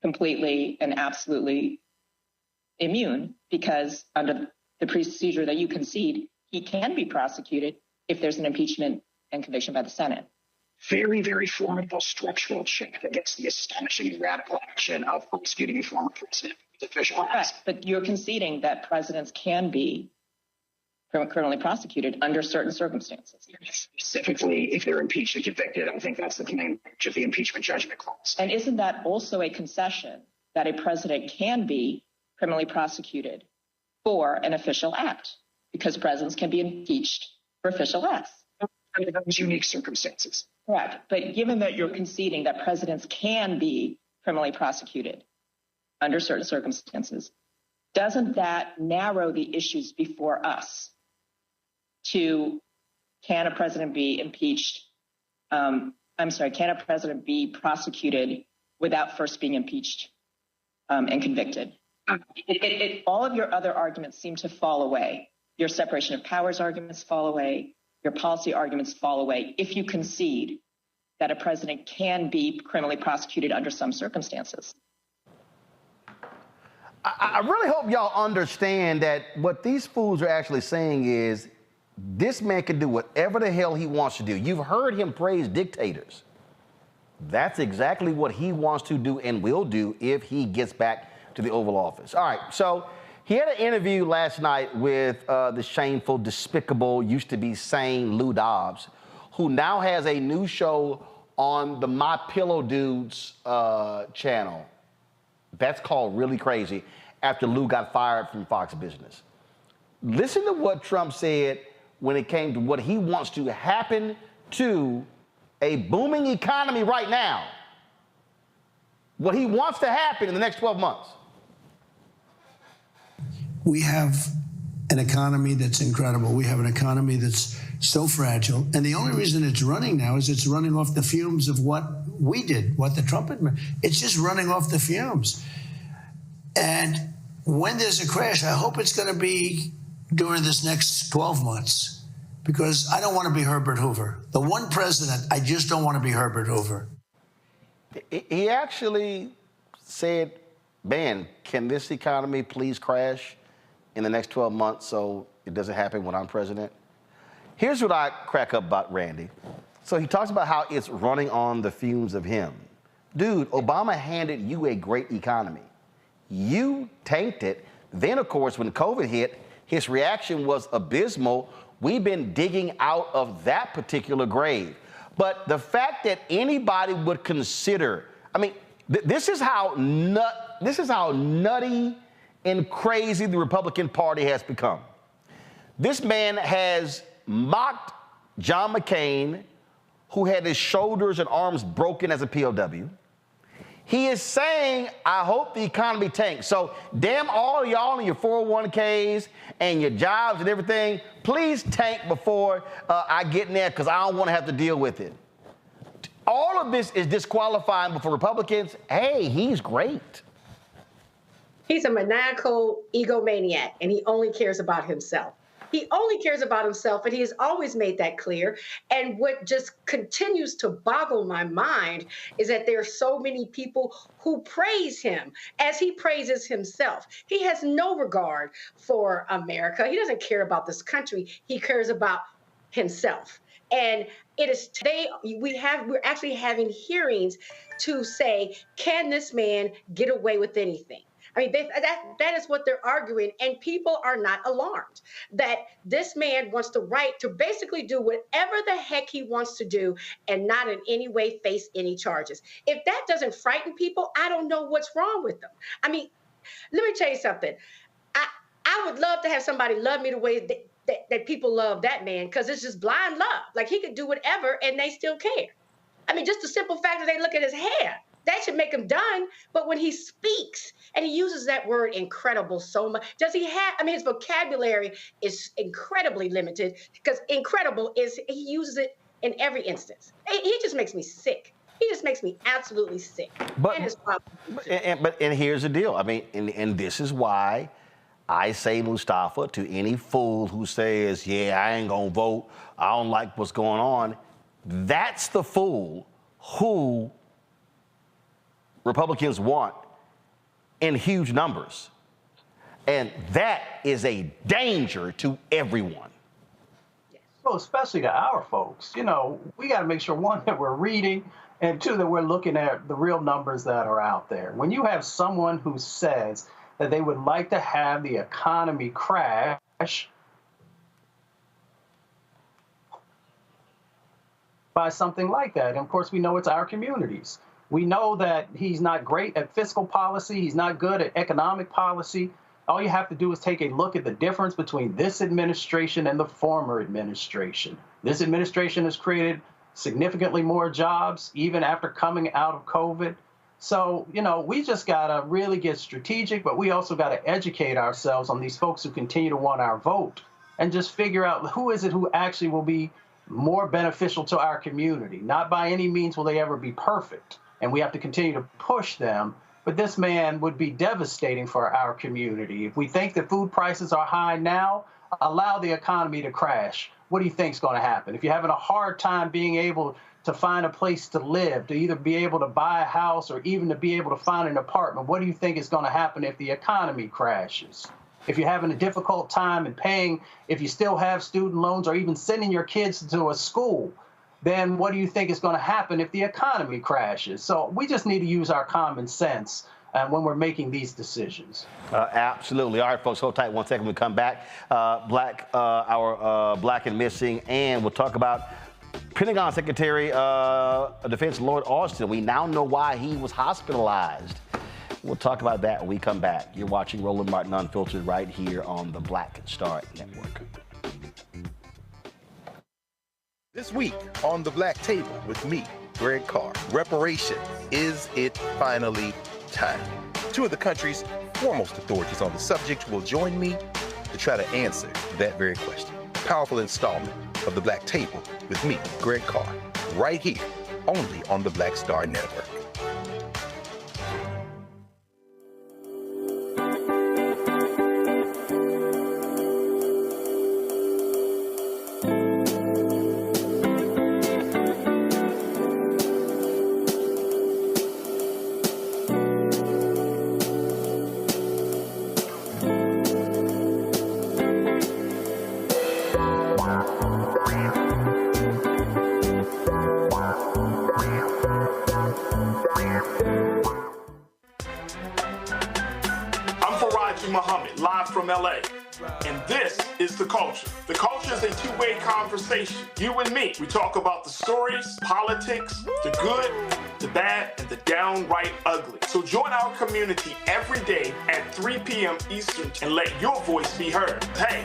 completely and absolutely immune, because under the procedure that you concede, he can be prosecuted if there's an impeachment and conviction by the Senate. Very, very formidable structural check against the astonishing radical action of prosecuting a former president with official acts. But you're conceding that presidents can be criminally prosecuted under certain circumstances. Specifically, if they're impeached and convicted, I think that's the main branch of the impeachment judgment clause. And isn't that also a concession that a president can be criminally prosecuted for an official act? Because presidents can be impeached for official acts. Under those unique circumstances. Correct. But given that you're conceding that presidents can be criminally prosecuted under certain circumstances, doesn't that narrow the issues before us to can a president be impeached? Can a president be prosecuted without first being impeached and convicted? All of your other arguments seem to fall away. Your separation of powers arguments fall away. Your policy arguments fall away if you concede that a president can be criminally prosecuted under some circumstances. I really hope y'all understand that what these fools are actually saying is this man can do whatever the hell he wants to do. You've heard him praise dictators. That's exactly what he wants to do and will do if he gets back to the Oval Office. All right, so he had an interview last night with the shameful, despicable, used to be sane Lou Dobbs, who now has a new show on the My Pillow Dudes channel. That's called Really Crazy, after Lou got fired from Fox Business. Listen to what Trump said when it came to what he wants to happen to a booming economy right now. What he wants to happen in the next 12 months. We have an economy that's incredible. We have an economy that's so fragile. And the only reason it's running now is it's running off the fumes of what we did, what the Trump administration. It's just running off the fumes. And when there's a crash, I hope it's going to be during this next 12 months, because I don't want to be Herbert Hoover. The one president, I just don't want to be Herbert Hoover. He actually said, man, can this economy please crash in the next 12 months so it doesn't happen when I'm president? Here's what I crack up about Randy. So he talks about how it's running on the fumes of him. Dude, Obama handed you a great economy. You tanked it. Then, of course, when COVID hit, his reaction was abysmal. We've been digging out of that particular grave. But the fact that anybody would consider, I mean, this is how nutty and crazy the Republican Party has become. This man has mocked John McCain, who had his shoulders and arms broken as a POW. He is saying, I hope the economy tanks. So damn all y'all and your 401ks and your jobs and everything, please tank before I get in there, because I don't want to have to deal with it. All of this is disqualifying, but for Republicans, hey, he's great. He's a maniacal egomaniac, and he only cares about himself. He only cares about himself, and he has always made that clear. And what just continues to boggle my mind is that there are so many people who praise him as he praises himself. He has no regard for America. He doesn't care about this country. He cares about himself. And it is today we're actually having hearings to say, can this man get away with anything? I mean, that is what they're arguing, and people are not alarmed that this man wants the right to basically do whatever the heck he wants to do and not in any way face any charges. If that doesn't frighten people, I don't know what's wrong with them. I mean, let me tell you something. I would love to have somebody love me the way that people love that man, because it's just blind love. Like, he could do whatever and they still care. I mean, just the simple fact that they look at his hair, that should make him done. But when he speaks, and he uses that word incredible so much, does he have, I mean, his vocabulary is incredibly limited, because incredible is, he uses it in every instance. He just makes me sick. He just makes me absolutely sick. But here's the deal. I mean, and this is why I say, Mustafa, to any fool who says, yeah, I ain't gonna vote, I don't like what's going on, that's the fool who Republicans want in huge numbers. And that is a danger to everyone. Well, especially to our folks, we got to make sure, one, that we're reading, and two, that we're looking at the real numbers that are out there. When you have someone who says that they would like to have the economy crash by something like that, and of course we know it's our communities. We know that he's not great at fiscal policy. He's not good at economic policy. All you have to do is take a look at the difference between this administration and the former administration. This administration has created significantly more jobs, even after coming out of COVID. So, we just got to really get strategic, but we also got to educate ourselves on these folks who continue to want our vote and just figure out who is it who actually will be more beneficial to our community. Not by any means will they ever be perfect, and we have to continue to push them. But this man would be devastating for our community. If we think that food prices are high now, allow the economy to crash. What do you think is going to happen? If you're having a hard time being able to find a place to live, to either be able to buy a house or even to be able to find an apartment, what do you think is going to happen if the economy crashes? If you're having a difficult time in paying, if you still have student loans or even sending your kids to a school, then what do you think is going to happen if the economy crashes? So we just need to use our common sense when we're making these decisions. Absolutely. All right, folks, hold tight 1 second. When we come back, our Black and Missing, and we'll talk about Pentagon Secretary of Defense Lloyd Austin. We now know why he was hospitalized. We'll talk about that when we come back. You're watching Roland Martin Unfiltered right here on the Black Star Network. This week on the Black Table with me, Greg Carr, reparations, is it finally time? Two of the country's foremost authorities on the subject will join me to try to answer that very question. A powerful installment of the Black Table with me, Greg Carr, right here, only on the Black Star Network. LA. And this is The Culture. The Culture is a two-way conversation. You and me. We talk about the stories, politics, the good, the bad, and the downright ugly. So join our community every day at 3 p.m. Eastern and let your voice be heard. Hey,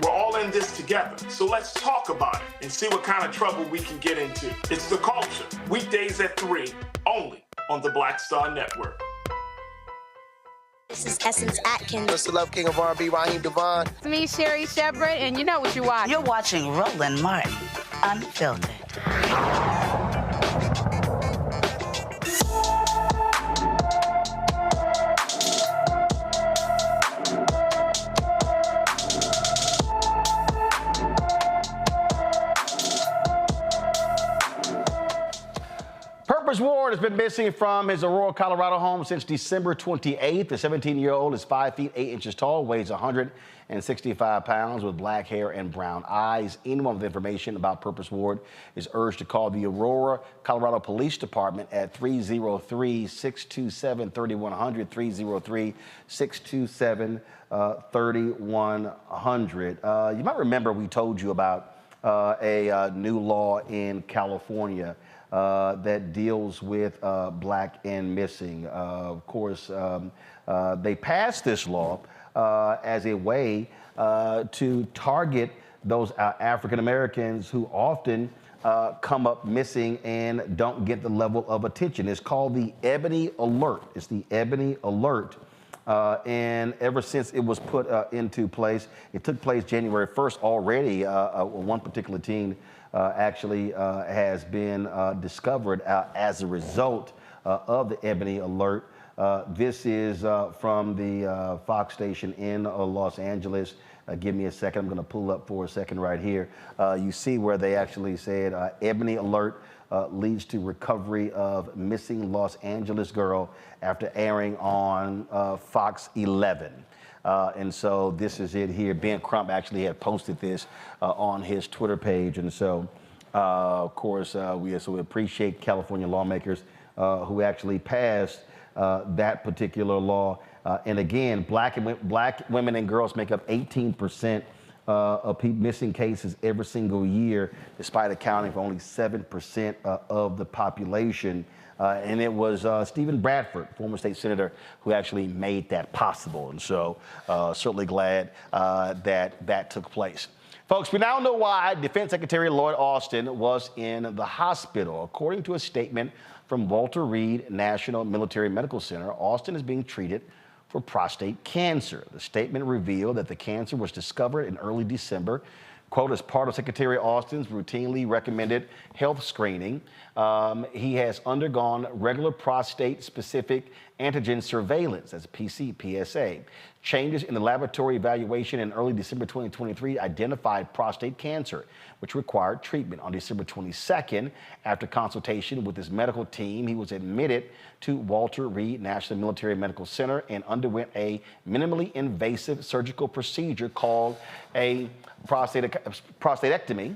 we're all in this together. So let's talk about it and see what kind of trouble we can get into. It's The Culture. Weekdays at 3, only on the Black Star Network. This is Essence Atkins. It's the Love King of R&B, Raheem Devon. It's me, Sherry Shepherd, and you know what you watch. You're watching Roland Martin Unfiltered. Purpose Ward has been missing from his Aurora, Colorado home since December 28th. The 17-year-old is 5 feet 8 inches tall, weighs 165 pounds with black hair and brown eyes. Anyone with information about Purpose Ward is urged to call the Aurora, Colorado Police Department at 303-627-3100, 303-627-3100. You might remember we told you about a new law in California that deals with black and missing. Of course, they passed this law as a way to target those African Americans who often come up missing and don't get the level of attention. It's called the Ebony Alert. It's the Ebony Alert. And ever since it was put into place, it took place January 1st already. One particular teen actually has been discovered as a result of the Ebony Alert. This is from the Fox station in Los Angeles. Give me a second. I'm going to pull up for a second right here. You see where they actually said Ebony Alert leads to recovery of missing Los Angeles girl after airing on Fox 11. And so this is it here. Ben Crump actually had posted this on his Twitter page. And so, of course, we appreciate California lawmakers who actually passed that particular law. And again, black women and girls make up 18% of missing cases every single year, despite accounting for only 7% of the population. And it was Stephen Bradford, former state senator, who actually made that possible. And so certainly glad that took place. Folks, we now know why Defense Secretary Lloyd Austin was in the hospital. According to a statement from Walter Reed National Military Medical Center, Austin is being treated for prostate cancer. The statement revealed that the cancer was discovered in early December, quote, as part of Secretary Austin's routinely recommended health screening. He has undergone regular prostate-specific antigen surveillance, as PSA. Changes in the laboratory evaluation in early December 2023 identified prostate cancer, which required treatment. On December 22nd, after consultation with his medical team, he was admitted to Walter Reed National Military Medical Center and underwent a minimally invasive surgical procedure called a prostatectomy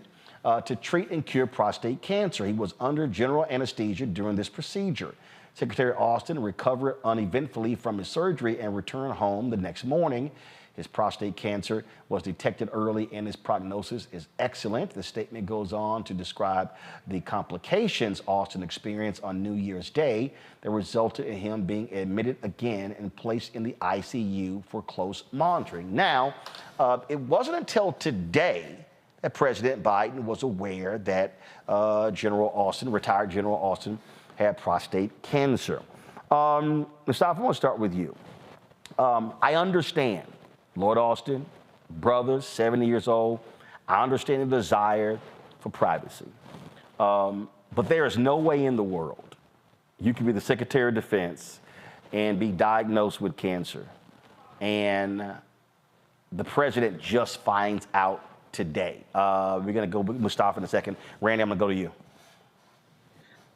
to treat and cure prostate cancer. He was under general anesthesia during this procedure. Secretary Austin recovered uneventfully from his surgery and returned home the next morning. His prostate cancer was detected early and his prognosis is excellent. The statement goes on to describe the complications Austin experienced on New Year's Day that resulted in him being admitted again and placed in the ICU for close monitoring. Now, it wasn't until today that President Biden was aware that retired General Austin, had prostate cancer. Mustafa, I want to start with you. I understand Lloyd Austin, brother, 70 years old. I understand the desire for privacy. But there is no way in the world you can be the Secretary of Defense and be diagnosed with cancer. And the president just finds out today. We're going to go with Mustafa in a second. Randy, I'm going to go to you.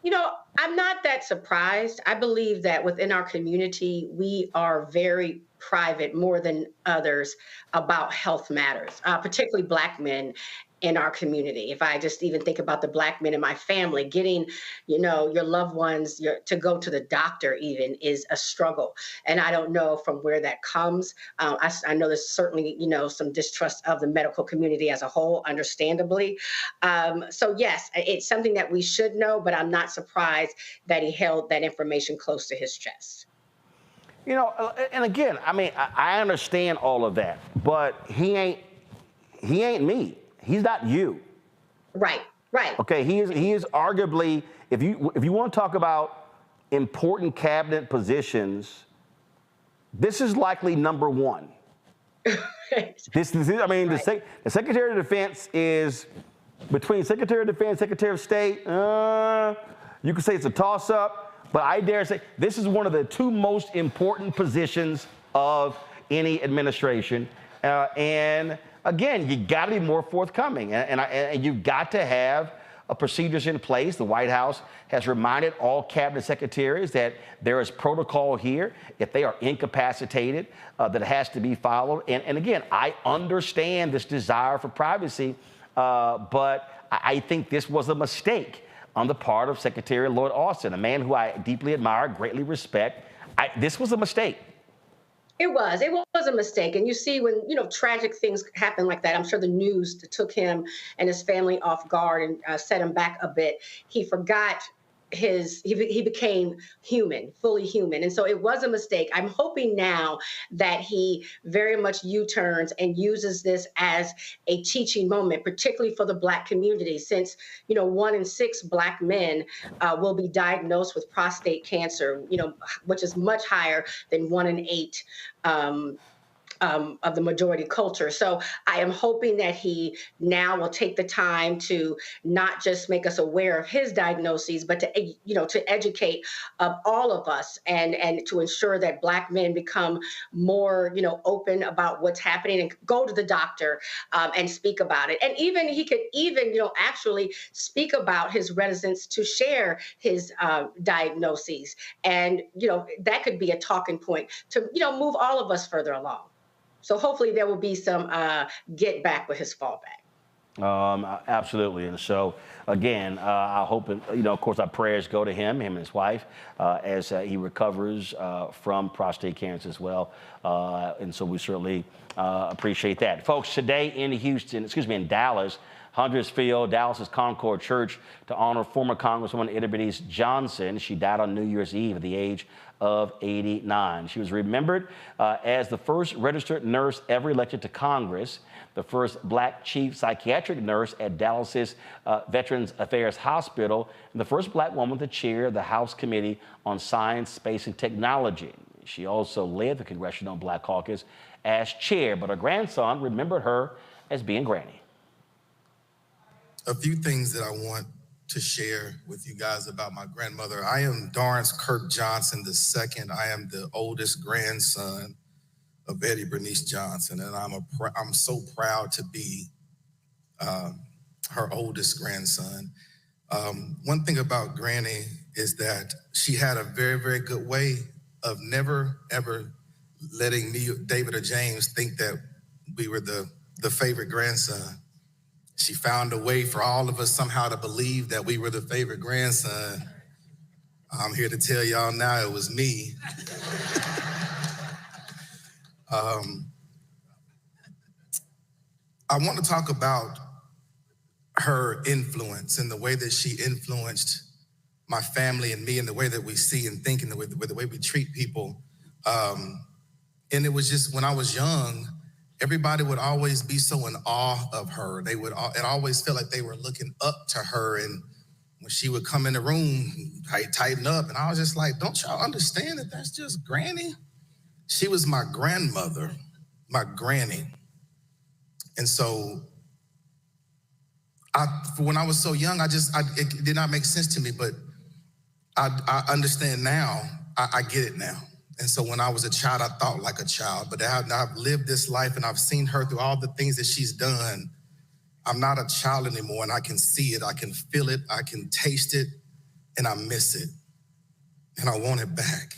You know, I'm not that surprised. I believe that within our community, we are very private more than others about health matters, particularly Black men in our community. If I just even think about the Black men in my family, getting, you know, your loved ones to go to the doctor even is a struggle. And I don't know from where that comes. I know there's certainly, you know, some distrust of the medical community as a whole, understandably. So yes, it's something that we should know, but I'm not surprised that he held that information close to his chest. You know, and again, I mean, I understand all of that, but he ain't me. He's not you. Right. Okay, he is arguably, if you want to talk about important cabinet positions, this is likely number one. The Secretary of Defense is between Secretary of Defense, Secretary of State. You could say it's a toss-up, but I dare say this is one of the two most important positions of any administration. And again, you got to be more forthcoming, and you've got to have procedures in place. The White House has reminded all cabinet secretaries that there is protocol here. If they are incapacitated, that it has to be followed. And again, I understand this desire for privacy, but I think this was a mistake on the part of Secretary Lloyd Austin, a man who I deeply admire, greatly respect. This was a mistake. It was a mistake. And you see when, you know, tragic things happen like that, I'm sure the news took him and his family off guard and set him back a bit. He forgot he became human, fully human. And so it was a mistake. I'm hoping now that he very much U-turns and uses this as a teaching moment, particularly for the Black community, since, you know, 1 in 6 Black men will be diagnosed with prostate cancer, you know, which is much higher than 1 in 8 of the majority culture. So I am hoping that he now will take the time to not just make us aware of his diagnoses, but to, you know, to educate all of us and to ensure that Black men become more, you know, open about what's happening and go to the doctor and speak about it. And even he could even, you know, actually speak about his reticence to share his diagnoses. And, you know, that could be a talking point to, you know, move all of us further along. So hopefully there will be some get back with his fallback. Absolutely. And so, again, I hope, of course, our prayers go to him and his wife as he recovers from prostate cancer as well. And so we certainly appreciate that. Folks, today in Dallas, hundreds filled Dallas's Concord Church to honor former Congresswoman Bernice Johnson. She died on New Year's Eve at the age of 89. She was remembered as the first registered nurse ever elected to Congress, the first black chief psychiatric nurse at Dallas's Veterans Affairs Hospital, and the first black woman to chair the House Committee on Science, Space, and Technology. She also led the Congressional Black Caucus as chair, but her grandson remembered her as being Granny. A few things that I want to share with you guys about my grandmother. I am Dorrance Kirk Johnson II. I am the oldest grandson of Bernice Johnson, and I'm so proud to be her oldest grandson. One thing about Granny is that she had a very, very good way of never, ever letting me, David, or James think that we were the favorite grandson. She found a way for all of us somehow to believe that we were the favorite grandson. I'm here to tell y'all now it was me. I want to talk about her influence and the way that she influenced my family and me and the way that we see and think and the way we treat people. And it was just when I was young, everybody would always be so in awe of her. It always felt like they were looking up to her. And when she would come in the room, tighten up. And I was just like, don't y'all understand that that's just Granny? She was my grandmother, my granny. And so when I was so young, it did not make sense to me, but I understand now, I get it now. And so when I was a child, I thought like a child, but I've lived this life and I've seen her through all the things that she's done. I'm not a child anymore, and I can see it, I can feel it, I can taste it, and I miss it. And I want it back.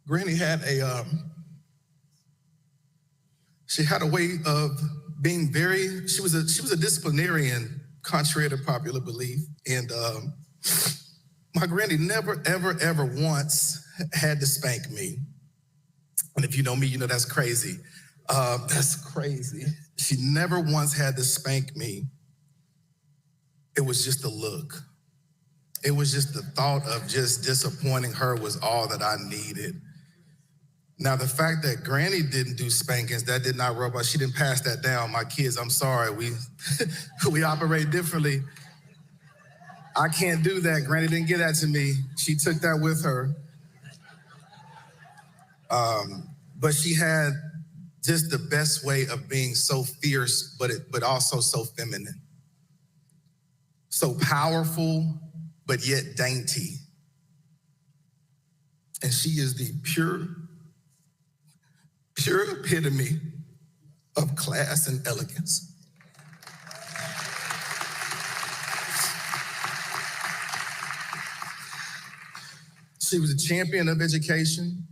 Granny had she had a way of being she was a disciplinarian, contrary to popular belief. And my granny never, ever, ever once had to spank me. And if you know me, you know that's crazy. That's crazy. She never once had to spank me. It was just a look. It was just the thought of just disappointing her was all that I needed. Now, the fact that Granny didn't do spankings, that did not rub us. She didn't pass that down. My kids, I'm sorry. We operate differently. I can't do that. Granny didn't give that to me. She took that with her. But she had just the best way of being so fierce, but also so feminine. So powerful, but yet dainty. And she is the pure epitome of class and elegance. She was a champion of education.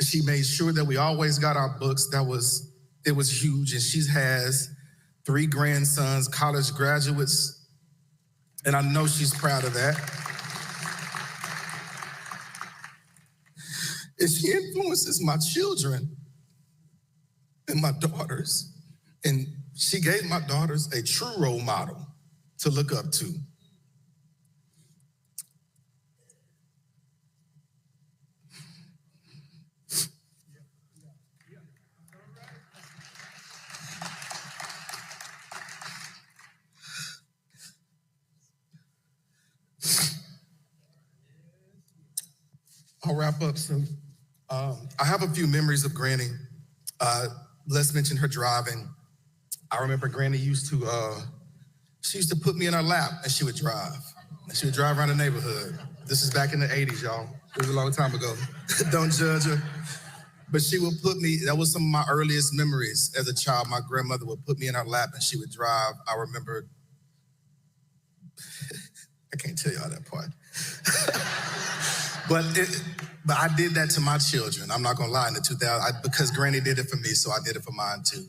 She made sure that we always got our books. It was huge. And she has 3 grandsons, college graduates, and I know she's proud of that. And she influences my children and my daughters. And she gave my daughters a true role model to look up to. I'll wrap up soon. I have a few memories of Granny. Let's mention her driving. I remember Granny used to put me in her lap and she would drive. And she would drive around the neighborhood. This is back in the 80s, y'all. It was a long time ago. Don't judge her. But she would put me, that was some of my earliest memories as a child. My grandmother would put me in her lap and she would drive. I remember I can't tell y'all that part. But I did that to my children. I'm not gonna lie. In the 2000, because Granny did it for me, so I did it for mine too.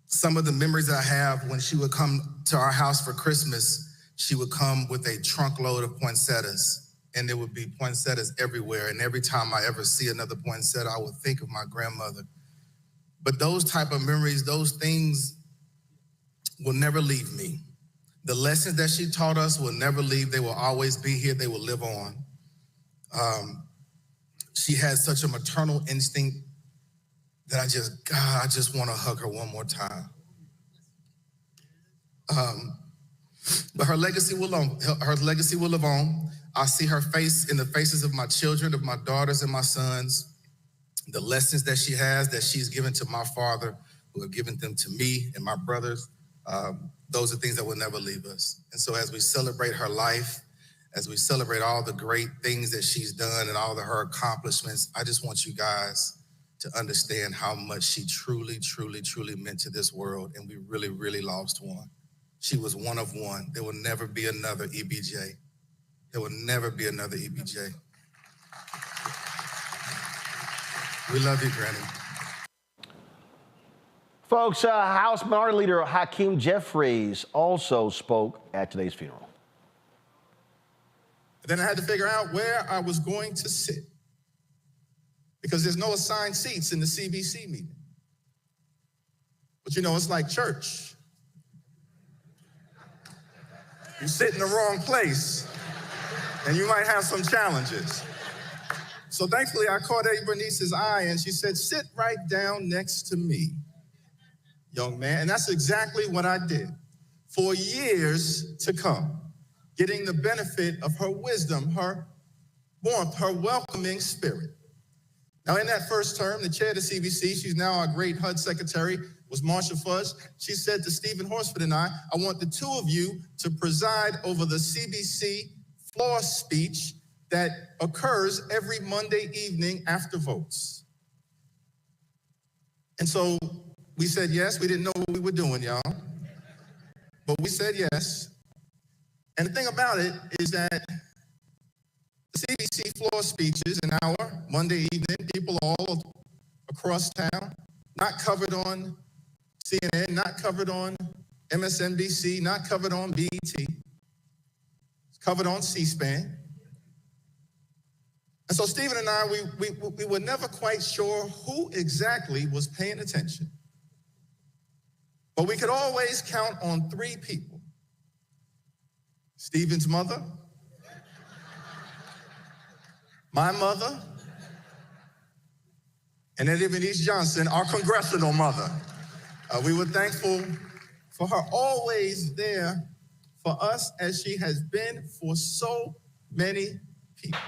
Some of the memories that I have when she would come to our house for Christmas, she would come with a trunk load of poinsettias, and there would be poinsettias everywhere. And every time I ever see another poinsettia, I would think of my grandmother. But those type of memories, those things will never leave me. The lessons that she taught us will never leave. They will always be here. They will live on. She has such a maternal instinct that I just want to hug her one more time. But her legacy will live on. I see her face in the faces of my children, of my daughters and my sons. The lessons that she has, that she's given to my father, who have given them to me and my brothers. Those are things that will never leave us. And so as we celebrate her life, as we celebrate all the great things that she's done and all of her accomplishments, I just want you guys to understand how much she truly, truly, truly meant to this world. And we really, really lost one. She was one of one. There will never be another EBJ. There will never be another EBJ. We love you, Granny. Folks, House Minority Leader Hakeem Jeffries also spoke at today's funeral. Then I had to figure out where I was going to sit, because there's no assigned seats in the CBC meeting. But you know, it's like church. You sit in the wrong place, and you might have some challenges. So thankfully, I caught Bernice's eye, and she said, "Sit right down next to me, young man." And that's exactly what I did for years to come, getting the benefit of her wisdom, her warmth, her welcoming spirit. Now, in that first term, the chair of the CBC, she's now our great HUD secretary, was Marsha Fudge. She said to Stephen Horsford and I want the two of you to preside over the CBC floor speech that occurs every Monday evening after votes. And so we said yes. We didn't know what we were doing, y'all. But we said yes. And the thing about it is that the CBC floor speeches, an hour, Monday evening, people all across town, not covered on CNN, not covered on MSNBC, not covered on BET. It's covered on C-SPAN. And so Stephen and I, we were never quite sure who exactly was paying attention. But we could always count on three people: Stephen's mother, my mother, and then Bernice Johnson, our congressional mother. We were thankful for her always there for us, as she has been for so many people.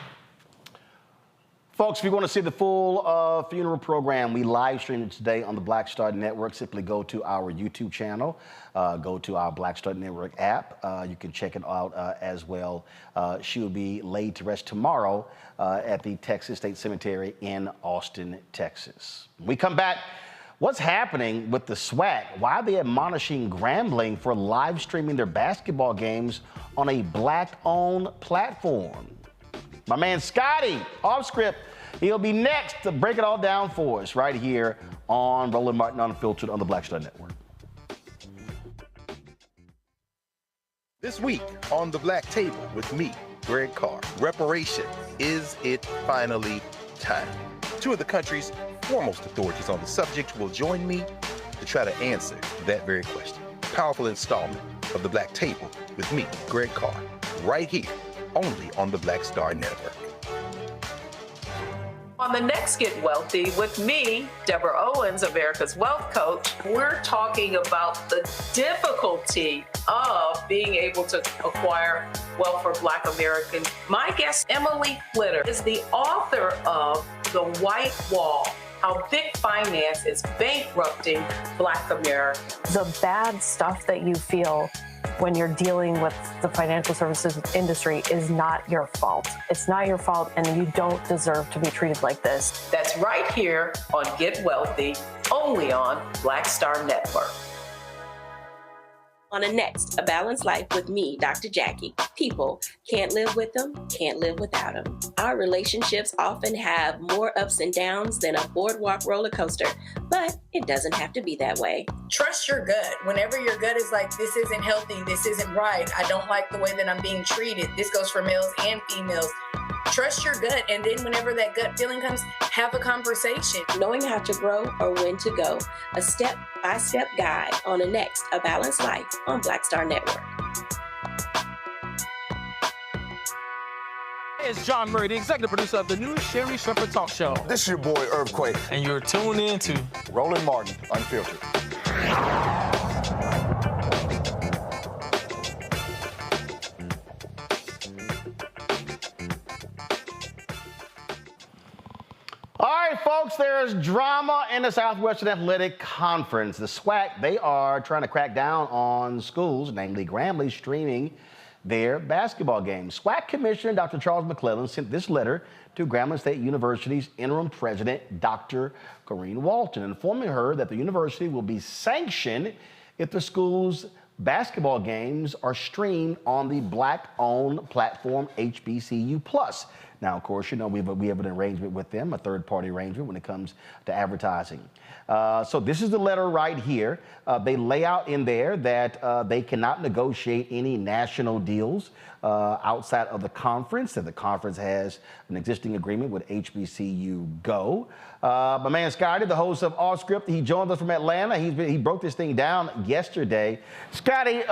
Folks, if you want to see the full funeral program, we live streamed it today on the Black Star Network. Simply go to our YouTube channel, go to our Black Star Network app. You can check it out as well. She will be laid to rest tomorrow at the Texas State Cemetery in Austin, Texas. When we come back, what's happening with the SWAC? Why are they admonishing Grambling for live streaming their basketball games on a Black-owned platform? My man Scotty, off script, he'll be next to break it all down for us right here on Roland Martin Unfiltered on the Black Star Network. This week on the Black Table with me, Greg Carr, reparations. Is it finally time? Two of the country's foremost authorities on the subject will join me to try to answer that very question. Powerful installment of the Black Table with me, Greg Carr, right here, only on the Black Star Network. On the next Get Wealthy with me, Deborah Owens, America's Wealth Coach, we're talking about the difficulty of being able to acquire wealth for Black Americans. My guest, Emily Flitter, is the author of The White Wall: How Big Finance is Bankrupting Black Americans. The bad stuff that you feel when you're dealing with the financial services industry is not your fault. It's not your fault, and you don't deserve to be treated like this. That's right here on Get Wealthy, only on Black Star Network. On the next, A Balanced Life with me, Dr. Jackie. People can't live with them, can't live without them. Our relationships often have more ups and downs than a boardwalk roller coaster, but it doesn't have to be that way. Trust your gut. Whenever your gut is like, this isn't healthy, this isn't right, I don't like the way that I'm being treated. This goes for males and females. Trust your gut, and then whenever that gut feeling comes, have a conversation. Knowing how to grow or when to go. A step-by-step guide on the next, A Balanced Life on Black Star Network. Hey, it's John Murray, the executive producer of the new Sherry Shepherd Talk Show. This is your boy, Earthquake. And you're tuned in to Roland Martin, Unfiltered. All right, folks, there's drama in the Southwestern Athletic Conference. The SWAC, they are trying to crack down on schools, namely Grambling, streaming their basketball games. SWAC Commissioner Dr. Charles McClellan sent this letter to Grambling State University's interim president, Dr. Corrine Walton, informing her that the university will be sanctioned if the school's basketball games are streamed on the Black-owned platform HBCU+. Now, of course, you know, we have an arrangement with them, a third-party arrangement when it comes to advertising. So this is the letter right here. They lay out in there that they cannot negotiate any national deals outside of the conference, that the conference has an existing agreement with HBCU Go. My man Scotty, the host of Off Script, he joined us from Atlanta. He broke this thing down yesterday. Scotty,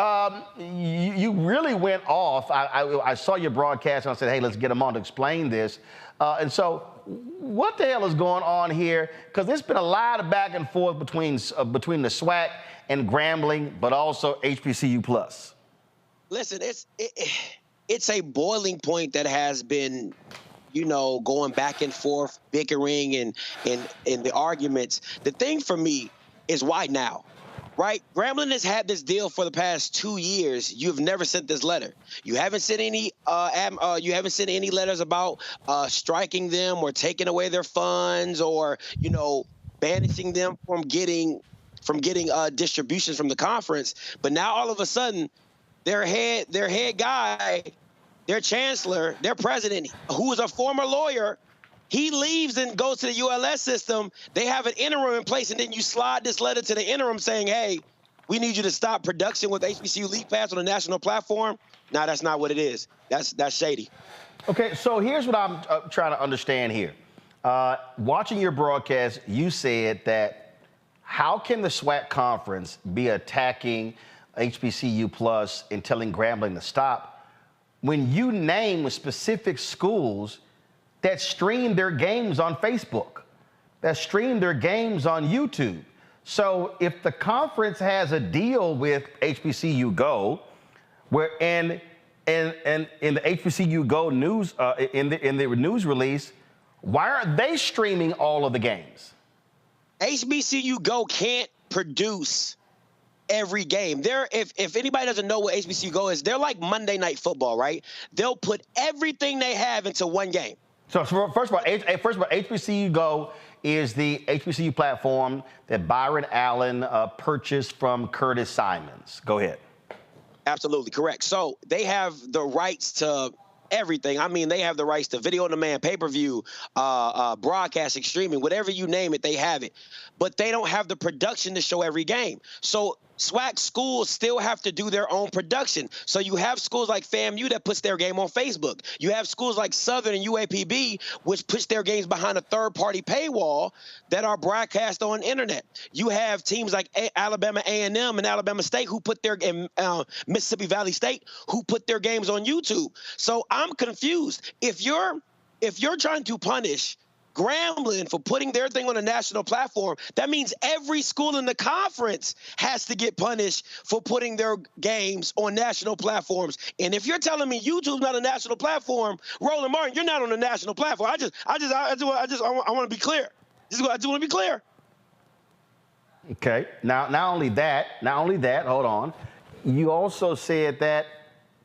you really went off. I saw your broadcast and I said, hey, let's get him on to explain this. And so what the hell is going on here? Because there's been a lot of back and forth between the SWAC and Grambling, but also HBCU+. Listen, it's a boiling point that has been, you know, going back and forth, bickering and the arguments. The thing for me is why now, right? Grambling has had this deal for the past 2 years. You've never sent this letter. You haven't sent any. You haven't sent any letters about striking them or taking away their funds or, you know, banishing them from getting distributions from the conference. But now all of a sudden, their head guy, their chancellor, their president, who is a former lawyer, he leaves and goes to the ULS system. They have an interim in place, and then you slide this letter to the interim saying, hey, we need you to stop production with HBCU League Pass on a national platform. No, that's not what it is. That's shady. Okay, so here's what I'm trying to understand here. Watching your broadcast, you said that how can the SWAC conference be attacking HBCU+ and telling Grambling to stop when you name specific schools that stream their games on Facebook, that stream their games on YouTube? So if the conference has a deal with HBCU Go, where and in the HBCU Go news in the news release, why aren't they streaming all of the games? HBCU Go can't produce every game. If anybody doesn't know what HBCU Go is, they're like Monday Night Football, right? They'll put everything they have into one game. So first of all, HBCU Go is the HBCU platform that Byron Allen purchased from Curtis Simons. Go ahead. Absolutely correct. So they have the rights to everything. I mean, they have the rights to video on demand, pay-per-view, broadcasting, streaming, whatever you name it, they have it. But they don't have the production to show every game. So SWAC schools still have to do their own production. So you have schools like FAMU that puts their game on Facebook. You have schools like Southern and UAPB, which puts their games behind a third-party paywall that are broadcast on internet. You have teams like Alabama A&M and Alabama State who put their Mississippi Valley State who put their games on YouTube. So I'm confused. If you're trying to punish Grambling for putting their thing on a national platform, that means every school in the conference has to get punished for putting their games on national platforms. And if you're telling me YouTube's not a national platform, Roland Martin, you're not on a national platform. I want to be clear. I just want to be clear. Okay. Now, not only that, hold on. You also said that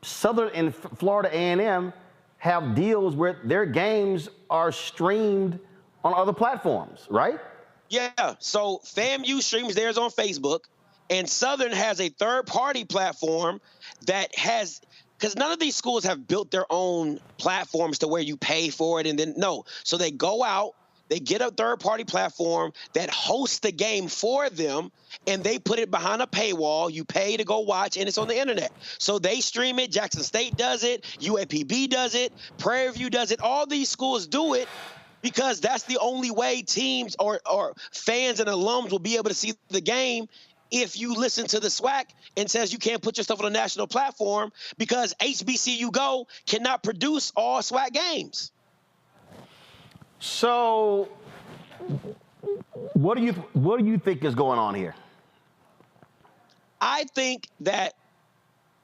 Southern and Florida A&M have deals where their games are streamed on other platforms, right? Yeah. So FAMU streams theirs on Facebook. And Southern has a third-party platform that has, because none of these schools have built their own platforms to where you pay for it and then, no. So they go out, they get a third-party platform that hosts the game for them, and they put it behind a paywall. You pay to go watch, and it's on the internet. So they stream it. Jackson State does it. UAPB does it. Prairie View does it. All these schools do it because that's the only way teams or fans and alums will be able to see the game if you listen to the SWAC and says you can't put your stuff on a national platform because HBCU Go cannot produce all SWAC games. So what do you think is going on here? I think that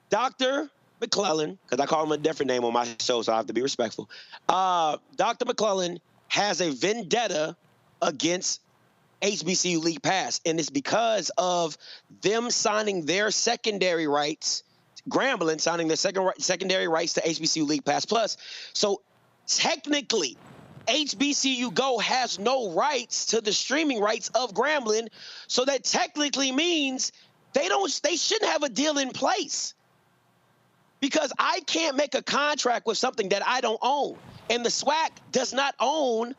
Dr. McClellan, because I call him a different name on my show, so I have to be respectful. Dr. McClellan has a vendetta against HBCU League Pass, and it's because of them signing their secondary rights, Grambling signing their secondary rights to HBCU League Pass Plus. So technically, HBCU Go has no rights to the streaming rights of Grambling, so that technically means they shouldn't have a deal in place. Because I can't make a contract with something that I don't own. And the SWAC does not own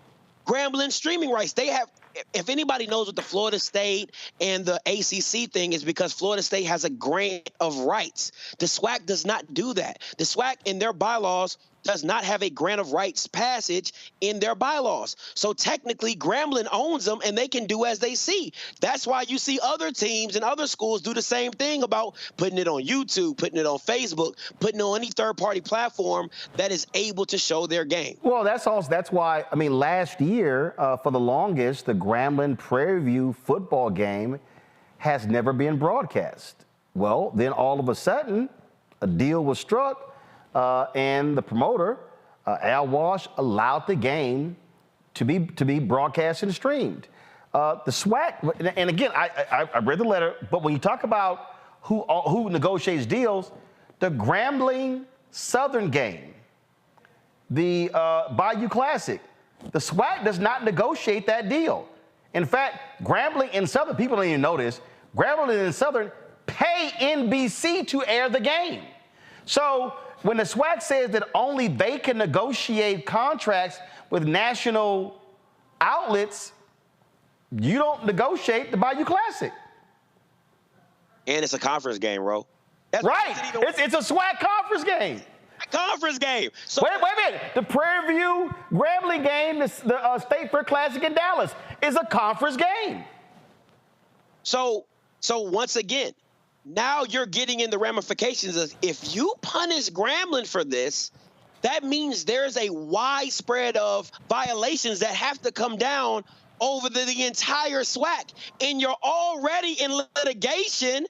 Grambling streaming rights. They have, if anybody knows what the Florida State and the ACC thing is, because Florida State has a grant of rights. The SWAC does not do that. The SWAC in their bylaws does not have a grant of rights passage in their bylaws. So technically, Grambling owns them, and they can do as they see. That's why you see other teams and other schools do the same thing about putting it on YouTube, putting it on Facebook, putting it on any third-party platform that is able to show their game. Well, that's why, I mean, last year, for the longest, the Grambling Prairie View football game has never been broadcast. Well, then all of a sudden, a deal was struck, and the promoter, Al Walsh, allowed the game to be broadcast and streamed. The SWAC, and again, I read the letter, but when you talk about who negotiates deals, the Grambling Southern game, the Bayou Classic, the SWAC does not negotiate that deal. In fact, Grambling and Southern, people don't even know this, Grambling and Southern pay NBC to air the game. So when the SWAC says that only they can negotiate contracts with national outlets, you don't negotiate the Bayou Classic. And it's a conference game, bro. That's right. It's a SWAC conference game. Conference game. So wait a minute. The Prairie View Grambling game, the State Fair Classic in Dallas, is a conference game. So once again, now you're getting in the ramifications of if you punish Grambling for this, that means there's a widespread of violations that have to come down over the entire SWAC. And you're already in litigation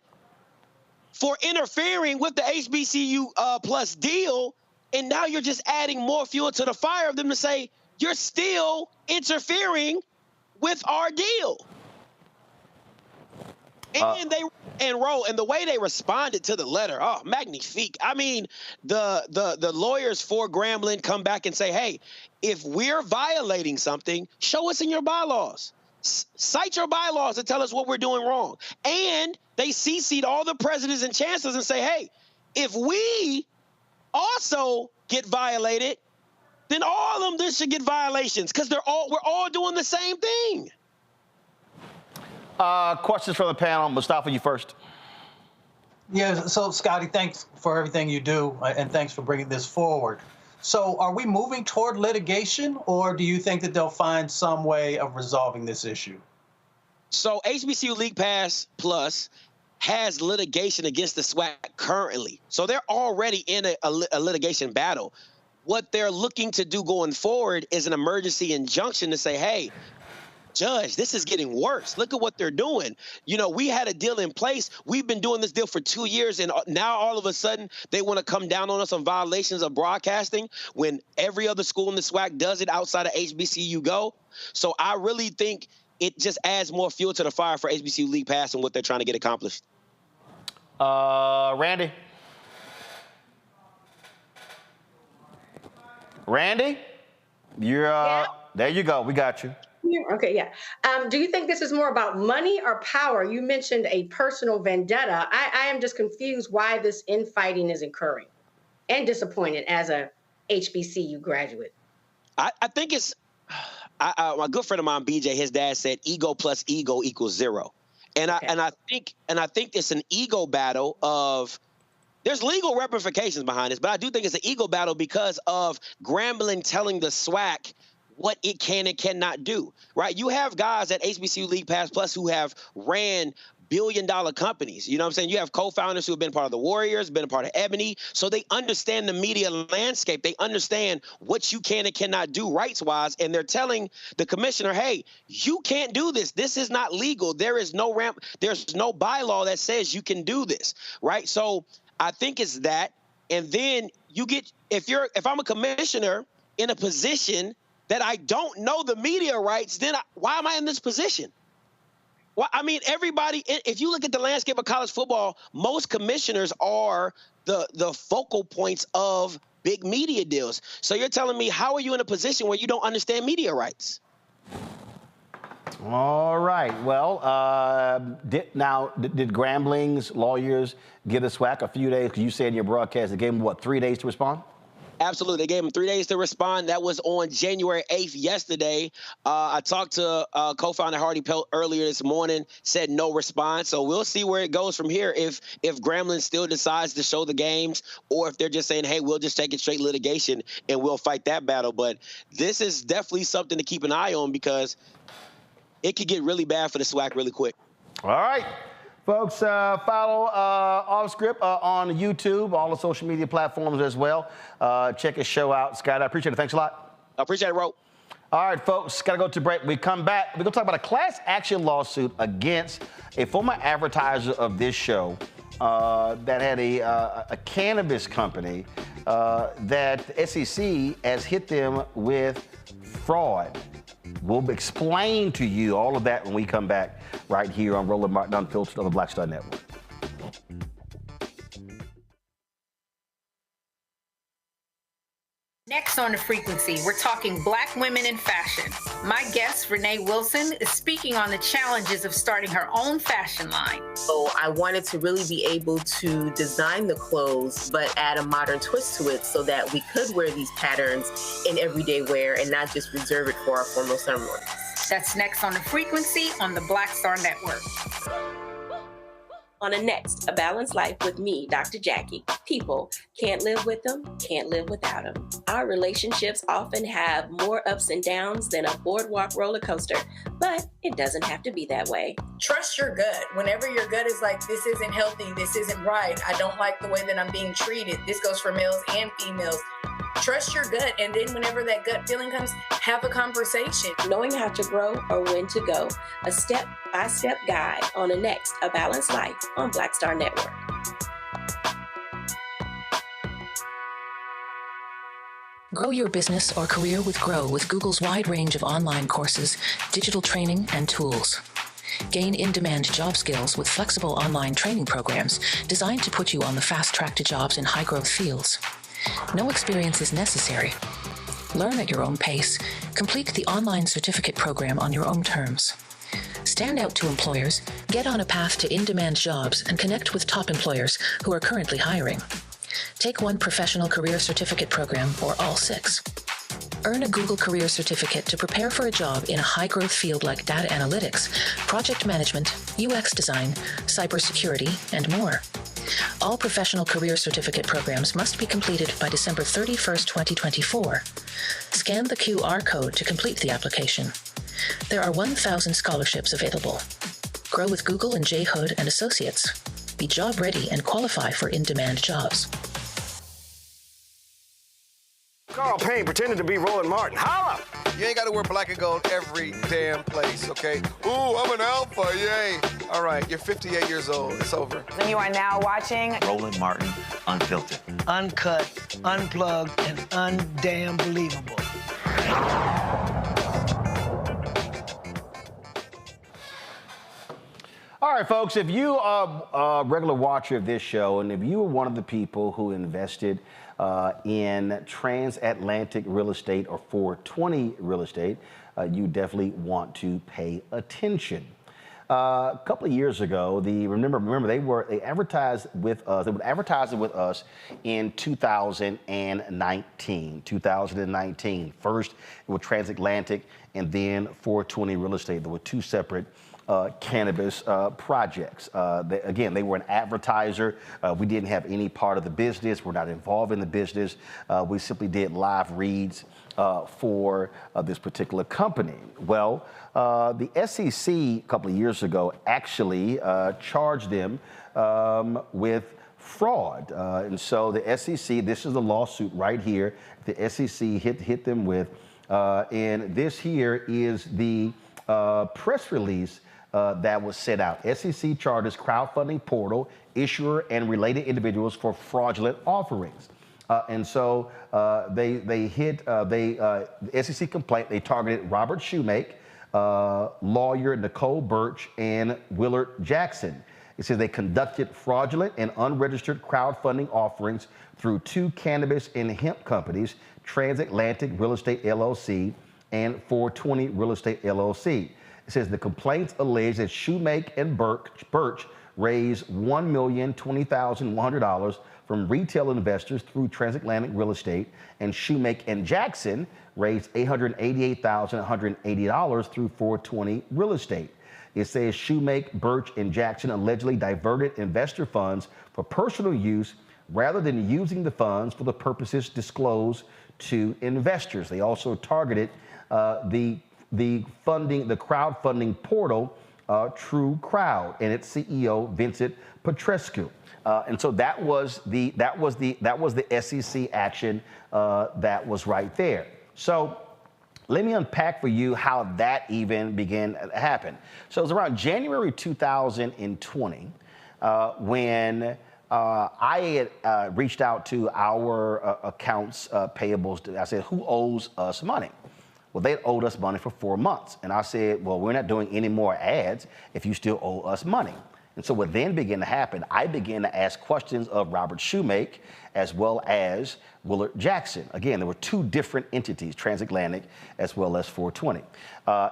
for interfering with the HBCU Plus deal. And now you're just adding more fuel to the fire of them to say, you're still interfering with our deal. And the way they responded to the letter, oh, magnifique. I mean, the lawyers for Grambling come back and say, hey, if we're violating something, show us in your bylaws. Cite your bylaws and tell us what we're doing wrong. And they CC'd all the presidents and chancellors and say, hey, if we also get violated, then all of them should get violations because we're all doing the same thing. Questions from the panel. Mustafa, you first. Yeah, so Scotty, thanks for everything you do, and thanks for bringing this forward. So are we moving toward litigation, or do you think that they'll find some way of resolving this issue? So HBCU League Pass Plus has litigation against the SWAC currently. So they're already in a litigation battle. What they're looking to do going forward is an emergency injunction to say, hey, Judge, this is getting worse. Look at what they're doing. You know, we had a deal in place. We've been doing this deal for 2 years, and now all of a sudden they want to come down on us on violations of broadcasting when every other school in the SWAC does it outside of HBCU Go. So I really think it just adds more fuel to the fire for HBCU League Pass and what they're trying to get accomplished. Randy? Randy? You're, there you go. We got you. Okay, yeah. Do you think this is more about money or power? You mentioned a personal vendetta. I am just confused why this infighting is occurring, and disappointed as a HBCU graduate. I think it's my good friend of mine, BJ. His dad said, "Ego plus ego equals zero," and I think it's an ego battle of. There's legal ramifications behind this, but I do think it's an ego battle because of Grambling telling the SWAC what it can and cannot do, right? You have guys at HBCU League Pass Plus who have ran billion-dollar companies. You know what I'm saying? You have co-founders who have been part of the Warriors, been a part of Ebony, so they understand the media landscape. They understand what you can and cannot do rights-wise, and they're telling the commissioner, hey, you can't do this. This is not legal. There's no bylaw that says you can do this, right? So I think it's that, and then you get if I'm a commissioner in a position that I don't know the media rights, then why am I in this position? Well, I mean, everybody. If you look at the landscape of college football, most commissioners are the focal points of big media deals. So you're telling me, how are you in a position where you don't understand media rights? All right. Well, did Grambling's lawyers give the SWAC a few days? Because you said in your broadcast they gave them, what, 3 days to respond? Absolutely. They gave him 3 days to respond. That was on January 8th yesterday. I talked to co-founder Hardy Pelt earlier this morning, said no response. So we'll see where it goes from here if Grambling still decides to show the games or if they're just saying, hey, we'll just take it straight litigation and we'll fight that battle. But this is definitely something to keep an eye on because it could get really bad for the SWAC really quick. All right. Folks, follow Off Script on YouTube, all the social media platforms as well. Check his show out. Scott, I appreciate it. Thanks a lot. I appreciate it, Ro. All right, folks, got to go to break. We come back. We're going to talk about a class action lawsuit against a former advertiser of this show that had a cannabis company that SEC has hit them with fraud. We'll explain to you all of that when we come back right here on Roland Martin Unfiltered on the Black Star Network. Next on The Frequency, we're talking Black women in fashion. My guest, Renee Wilson, is speaking on the challenges of starting her own fashion line. So I wanted to really be able to design the clothes, but add a modern twist to it so that we could wear these patterns in everyday wear and not just reserve it for our formal ceremonies. That's next on The Frequency on the Black Star Network. On the next, A Balanced Life with me, Dr. Jackie. People can't live with them, can't live without them. Our relationships often have more ups and downs than a boardwalk roller coaster, but it doesn't have to be that way. Trust your gut. Whenever your gut is like, this isn't healthy, this isn't right, I don't like the way that I'm being treated. This goes for males and females. Trust your gut, and then whenever that gut feeling comes, have a conversation. Knowing how to grow or when to go. A step-by-step guide on the next A Balanced Life on Black Star Network. Grow your business or career with Grow with Google's wide range of online courses, digital training, and tools. Gain in-demand job skills with flexible online training programs designed to put you on the fast track to jobs in high-growth fields. No experience is necessary. Learn at your own pace. Complete the online certificate program on your own terms. Stand out to employers, get on a path to in-demand jobs, and connect with top employers who are currently hiring. Take one professional career certificate program or all 6. Earn a Google Career Certificate to prepare for a job in a high-growth field like data analytics, project management, UX design, cybersecurity, and more. All professional career certificate programs must be completed by December 31st, 2024. Scan the QR code to complete the application. There are 1,000 scholarships available. Grow with Google and J. Hood and Associates. Be job ready and qualify for in-demand jobs. Carl Payne pretending to be Roland Martin. Holla! You ain't got to wear black and gold every damn place, okay? Ooh, I'm an alpha, yay. All right, you're 58 years old. It's over. And you are now watching Roland Martin Unfiltered. Uncut, unplugged, and undamn believable. All right, folks, if you are a regular watcher of this show, and if you were one of the people who invested in transatlantic real estate or 420 real estate, you definitely want to pay attention. A couple of years ago, remember they advertised with us. They would advertise it with us in 2019. First, it was transatlantic, and then 420 real estate. There were two separate cannabis projects. They were an advertiser. We didn't have any part of the business. We're not involved in the business. We simply did live reads for this particular company. Well, the SEC a couple of years ago actually charged them with fraud. And so the SEC, this is the lawsuit right here, the SEC hit them with, and this here is the press release that was sent out. SEC charges crowdfunding portal, issuer, and related individuals for fraudulent offerings. And so the SEC complaint, they targeted Robert Shoemake, lawyer Nicole Birch, and Willard Jackson. It says they conducted fraudulent and unregistered crowdfunding offerings through two cannabis and hemp companies, Transatlantic Real Estate LLC and 420 Real Estate LLC. It says the complaints allege that Shoemake and Birch raised $1,020,100 from retail investors through Transatlantic Real Estate, and Shoemake and Jackson raised $888,180 through 420 Real Estate. It says Shoemake, Birch, and Jackson allegedly diverted investor funds for personal use rather than using the funds for the purposes disclosed to investors. They also targeted the crowdfunding portal, True Crowd, and its CEO Vincent Petrescu. And so that was the SEC action that was right there. So let me unpack for you how that even began to happen. So it was around January 2020 when I had reached out to our accounts payables. I said, who owes us money? Well, they owed us money for 4 months. And I said, well, we're not doing any more ads if you still owe us money. And so what then began to happen, I began to ask questions of Robert Shoemake as well as Willard Jackson. Again, there were two different entities, Transatlantic as well as 420.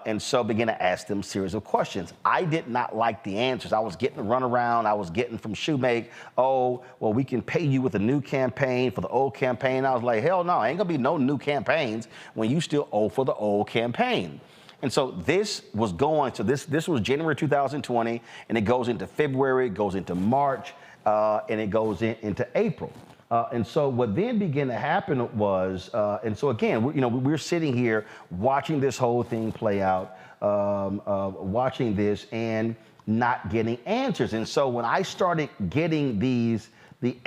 And so began to ask them a series of questions. I did not like the answers. I was getting the runaround. I was getting from Shoemake, oh, well, we can pay you with a new campaign for the old campaign. I was like, hell no, ain't gonna be no new campaigns when you still owe for the old campaign. And so this was going to, this was January 2020, and it goes into February, it goes into March, and it goes into April. And so what then began to happen was, and so again, we're sitting here watching this whole thing play out, watching this and not getting answers. And so when I started getting the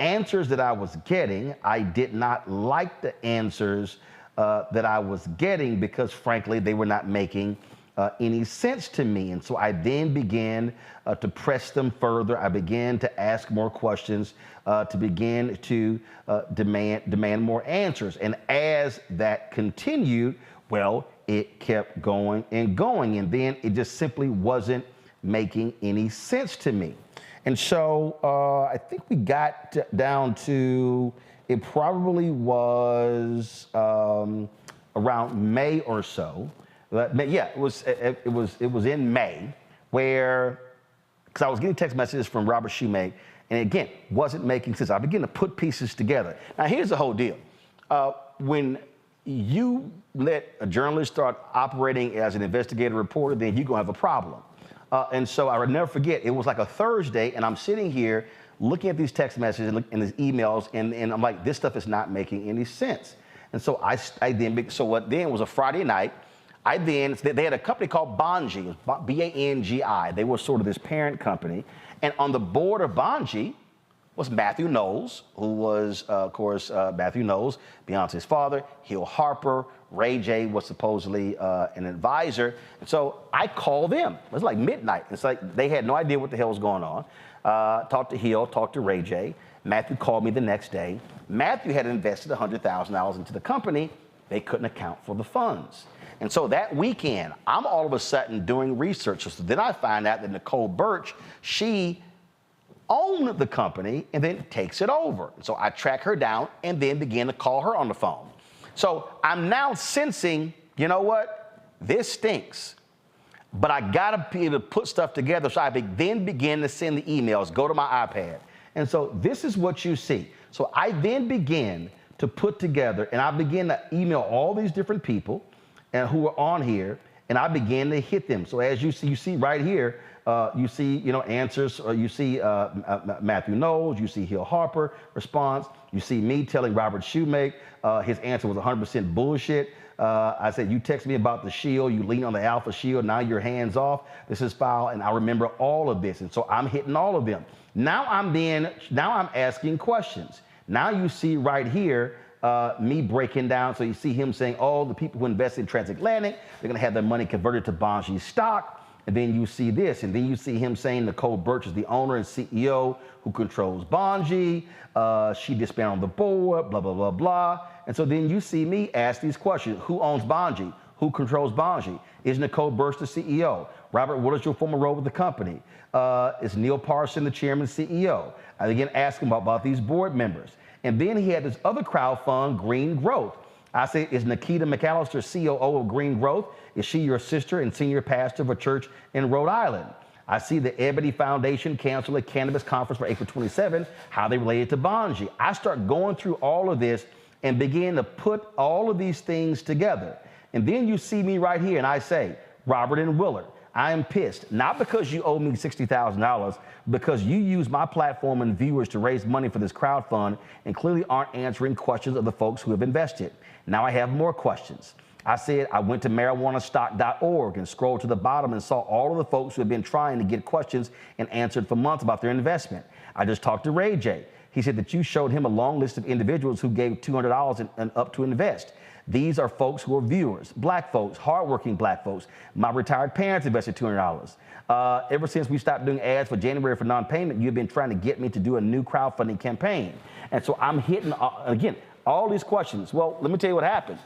answers that I was getting, I did not like the answers that I was getting because, frankly, they were not making any sense to me. And so I then began to press them further. I began to ask more questions, to begin to demand more answers. And as that continued, well, it kept going and going. And then it just simply wasn't making any sense to me. And so I think we got down to, it probably was around May or so. Yeah, it was in May where, because I was getting text messages from Robert Shoemake, and again, wasn't making sense. I began to put pieces together. Now, here's the whole deal. When you let a journalist start operating as an investigative reporter, then you're gonna have a problem. And so I would never forget, it was like a Thursday, and I'm sitting here looking at these text messages and these emails, and I'm like, this stuff is not making any sense. And so so what then was a Friday night, they had a company called Bangi, B-A-N-G-I. They were sort of this parent company. And on the board of Bangi was Matthew Knowles, who was, of course, Matthew Knowles, Beyonce's father, Hill Harper, Ray J was supposedly an advisor. And so I called them. It was like midnight. It's like they had no idea what the hell was going on. Talked to Hill, talked to Ray J. Matthew called me the next day. Matthew had invested $100,000 into the company. They couldn't account for the funds. And so that weekend, I'm all of a sudden doing research. So then I find out that Nicole Birch, she owned the company and then takes it over. So I track her down and then begin to call her on the phone. So I'm now sensing, you know what? This stinks. But I gotta be able to put stuff together. So I then begin to send the emails, go to my iPad. And so this is what you see. So I then begin to put together, and I begin to email all these different people and who are on here, and I begin to hit them. So as you see right here, you see, answers, or you see Matthew Knowles, you see Hill Harper response, you see me telling Robert Shoemake his answer was 100% bullshit. I said, you text me about the shield, you lean on the Alpha shield, now your hands off, this is foul, and I remember all of this, and so I'm hitting all of them. Now I'm asking questions. Now you see right here, me breaking down, so you see him saying, oh, the people who invested in Transatlantic, they're gonna have their money converted to Bungie stock. And then you see this, and then you see him saying Nicole Birch is the owner and CEO who controls Bungie. She disbanded on the board, blah, blah, blah, blah. And so then you see me ask these questions. Who owns Bungie? Who controls Bungie? Is Nicole Birch the CEO? Robert, what is your former role with the company? Is Neil Parson the chairman and CEO? I began asking about these board members. And then he had this other crowdfund, Green Growth. I say, is Nikita McAllister COO of Green Growth? Is she your sister and senior pastor of a church in Rhode Island? I see the Ebony Foundation cancel a cannabis conference for April 27. How they related to Bungie. I start going through all of this and begin to put all of these things together. And then you see me right here and I say, Robert and Willard, I am pissed, not because you owe me $60,000, because you use my platform and viewers to raise money for this crowdfund and clearly aren't answering questions of the folks who have invested. Now I have more questions. I said I went to marijuanastock.org and scrolled to the bottom and saw all of the folks who have been trying to get questions and answered for months about their investment. I just talked to Ray J. He said that you showed him a long list of individuals who gave $200 and up to invest. These are folks who are viewers, black folks, hardworking black folks. My retired parents invested $200. Ever since we stopped doing ads for January for non-payment, you've been trying to get me to do a new crowdfunding campaign. And so I'm hitting, again, all these questions. Well, let me tell you what happened.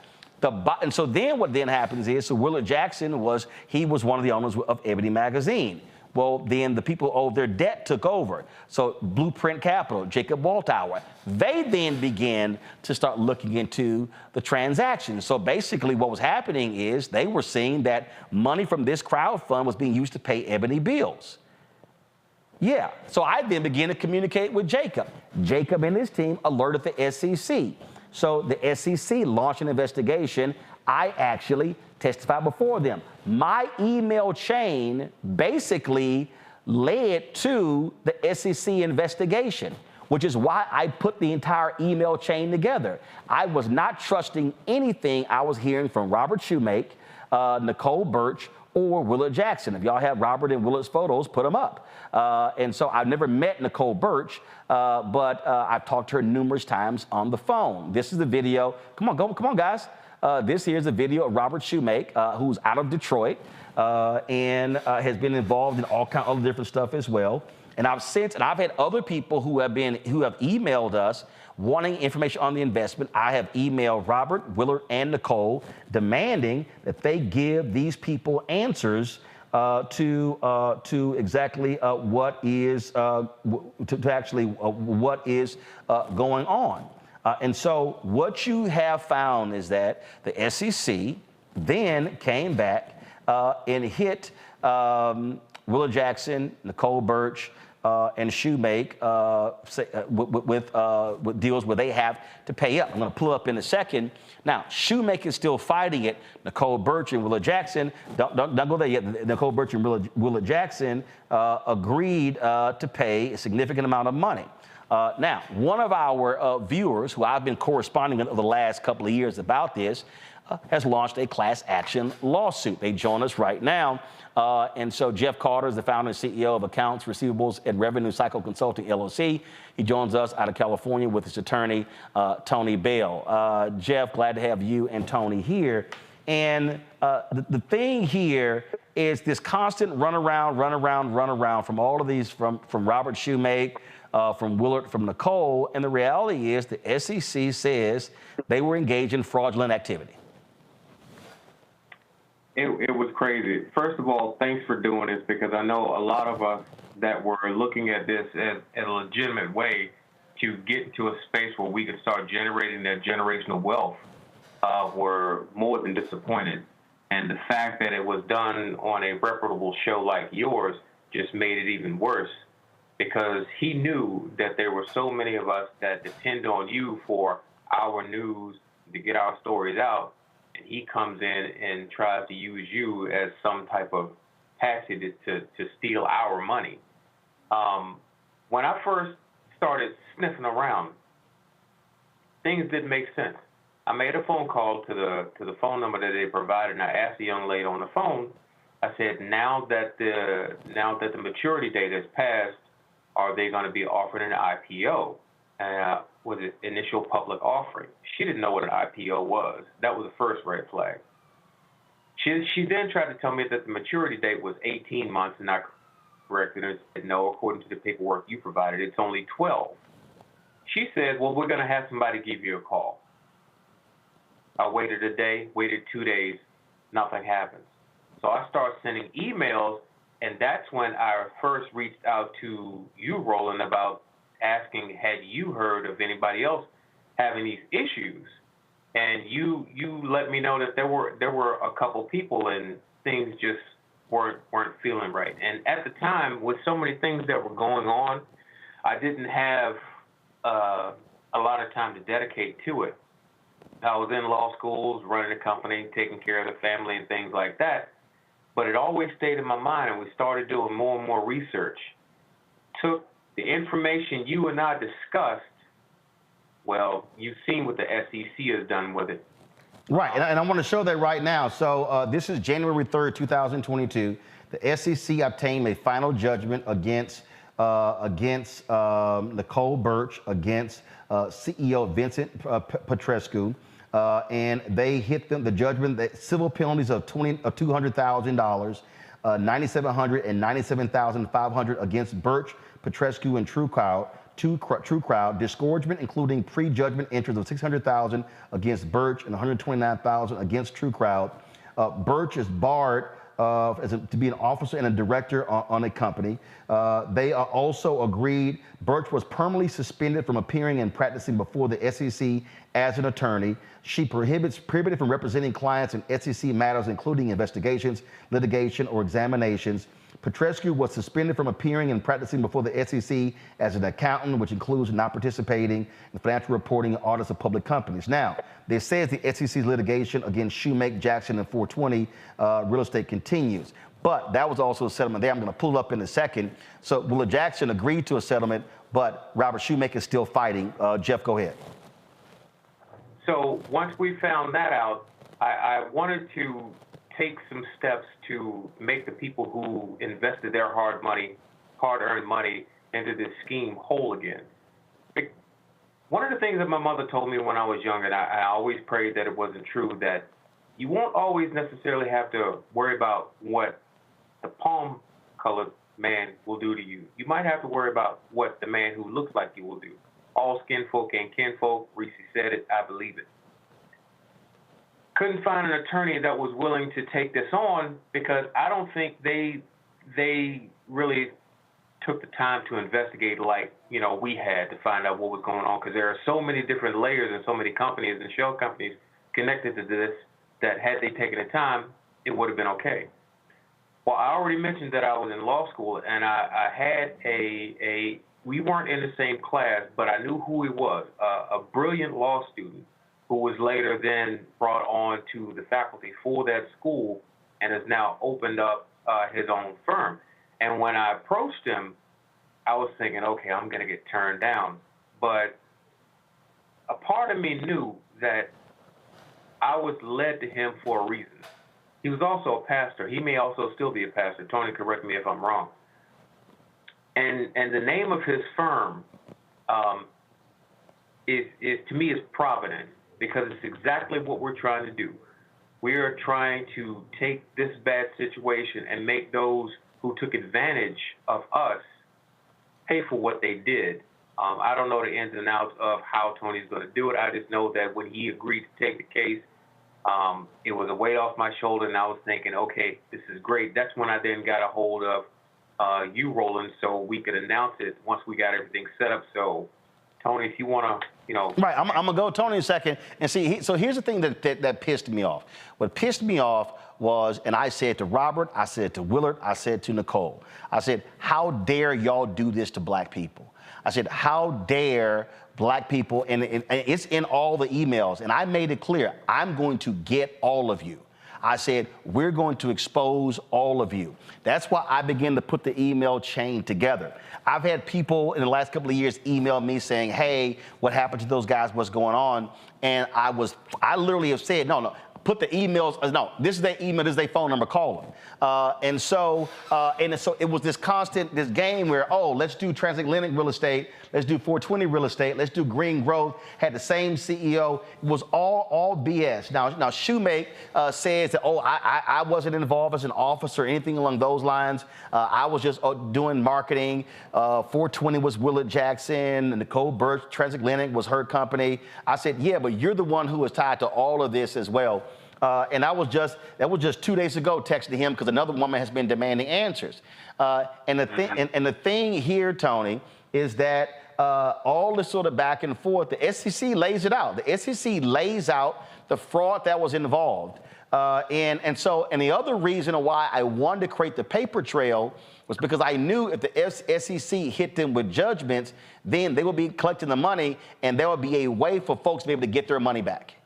And so then what then happens is, so Willard Jackson was one of the owners of Ebony Magazine. Well, then the people who owed their debt took over. So Blueprint Capital, Jacob Waltauer, they then began to start looking into the transactions. So basically what was happening is they were seeing that money from this crowdfund was being used to pay Ebony bills. Yeah, so I then began to communicate with Jacob. Jacob and his team alerted the SEC. So the SEC launched an investigation. I actually testified before them. My email chain basically led to the SEC investigation, which is why I put the entire email chain together. I was not trusting anything I was hearing from Robert Shoemake, Nicole Birch, or Willard Jackson. If y'all have Robert and Willard's photos, put them up. And so I've never met Nicole Birch, but I've talked to her numerous times on the phone. This is the video. Come on, guys. This here is a video of Robert Shoemake, who's out of Detroit and has been involved in all kinds of different stuff as well. And I've had other people who have emailed us wanting information on the investment. I have emailed Robert, Willard, and Nicole demanding that they give these people answers to exactly what is what is going on. And so what you have found is that the SEC then came back and hit Willard Jackson, Nicole Birch, and Shoemake with deals where they have to pay up. I'm going to pull up in a second. Now, Shoemake is still fighting it. Nicole Birch and Willard Jackson, don't go there yet. Nicole Birch and Willard Jackson agreed to pay a significant amount of money. Now, one of our viewers, who I've been corresponding with over the last couple of years about this, has launched a class action lawsuit. They join us right now. And so Jeff Carter is the founder and CEO of Accounts, Receivables, and Revenue Cycle Consulting, LLC. He joins us out of California with his attorney, Tony Bell. Jeff, glad to have you and Tony here. And the thing here is this constant run around from all of these, from Robert Shoemake, from Willard, from Nicole. And the reality is the SEC says they were engaged in fraudulent activity. It was crazy. First of all, thanks for doing this, because I know a lot of us that were looking at this as a legitimate way to get to a space where we could start generating that generational wealth were more than disappointed. And the fact that it was done on a reputable show like yours just made it even worse, because he knew that there were so many of us that depend on you for our news to get our stories out. And he comes in and tries to use you as some type of patsy to steal our money. When I first started sniffing around, things didn't make sense. I made a phone call to the phone number that they provided, and I asked the young lady on the phone, I said, now that the maturity date has passed, are they going to be offering an IPO? With an initial public offering. She didn't know what an IPO was. That was the first red flag. She then tried to tell me that the maturity date was 18 months, and I corrected her and said, no, according to the paperwork you provided, it's only 12. She said, well, we're going to have somebody give you a call. I waited a day, waited 2 days, nothing happens. So I started sending emails, and that's when I first reached out to you, Roland, about asking, had you heard of anybody else having these issues? And you let me know that there were a couple people, and things just weren't feeling right. And at the time, with so many things that were going on, I didn't have a lot of time to dedicate to it. I was in law schools, running a company, taking care of the family and things like that. But it always stayed in my mind, and we started doing more and more research. Took the information you and I discussed, well, you've seen what the SEC has done with it. Right, and I want to show that right now. So this is January 3rd, 2022. The SEC obtained a final judgment against Nicole Birch, against CEO Vincent Petrescu, and they hit them the judgment, the civil penalties of $200,000, $9,700 and $97,500 against Birch, Petrescu, and True Crowd, disgorgement including pre-judgment interest of $600,000 against Birch and $129,000 against True Crowd. Birch is barred to be an officer and a director on a company. They are also agreed Birch was permanently suspended from appearing and practicing before the SEC as an attorney. She prohibited from representing clients in SEC matters, including investigations, litigation, or examinations. Petrescu was suspended from appearing and practicing before the SEC as an accountant, which includes not participating in financial reporting and audits of public companies. Now, they say the SEC's litigation against Shoemake, Jackson, and 420 Real Estate continues. But that was also a settlement there. I'm going to pull up in a second. So Willa Jackson agreed to a settlement, but Robert Shoemake is still fighting. Jeff, go ahead. So once we found that out, I wanted to take some steps to make the people who invested their hard-earned money into this scheme whole again. One of the things that my mother told me when I was young, and I always prayed that it wasn't true, that you won't always necessarily have to worry about what the palm-colored man will do to you. You might have to worry about what the man who looks like you will do. All skin folk ain't kinfolk. Reese said it. I believe it. Couldn't find an attorney that was willing to take this on, because I don't think they really took the time to investigate like, we had to find out what was going on, because there are so many different layers and so many companies and shell companies connected to this that had they taken the time, it would have been okay. Well, I already mentioned that I was in law school, and I had we weren't in the same class, but I knew who he was, a brilliant law student who was later then brought on to the faculty for that school and has now opened up his own firm. And when I approached him, I was thinking, okay, I'm going to get turned down. But a part of me knew that I was led to him for a reason. He was also a pastor. He may also still be a pastor. Tony, correct me if I'm wrong. And the name of his firm is to me is Providence, because it's exactly what we're trying to do. We are trying to take this bad situation and make those who took advantage of us pay for what they did. I don't know the ins and outs of how Tony's going to do it. I just know that when he agreed to take the case, It was a weight off my shoulder, and I was thinking, okay, this is great. That's when I then got a hold of you, Roland, so we could announce it once we got everything set up. So, Tony, if you want to, Right, I'm going to go Tony in a second. And see, so here's the thing that pissed me off. What pissed me off was, and I said to Robert, I said to Willard, I said to Nicole, I said, how dare y'all do this to black people? I said, how dare black people, and it's in all the emails, and I made it clear, I'm going to get all of you. I said, we're going to expose all of you. That's why I began to put the email chain together. I've had people in the last couple of years email me saying, hey, what happened to those guys? What's going on? And I literally have said, no, put the emails, no, this is their email, this is their phone number, call them. And so it was this game where, oh, let's do transatlantic real estate, let's do 420 real estate, let's do green growth, had the same CEO. It was all BS. Now Shoemake says that, oh, I wasn't involved as an officer or anything along those lines. I was just doing marketing. 420 was Willard Jackson, and Nicole Birch, Transatlantic was her company. I said, yeah, but you're the one who was tied to all of this as well. And that was just 2 days ago, texting him because another woman has been demanding answers. And the thing here, Tony, is that all this sort of back and forth, the SEC lays it out. The SEC lays out the fraud that was involved. And the other reason why I wanted to create the paper trail was because I knew if the SEC hit them with judgments, then they would be collecting the money, and there would be a way for folks to be able to get their money back.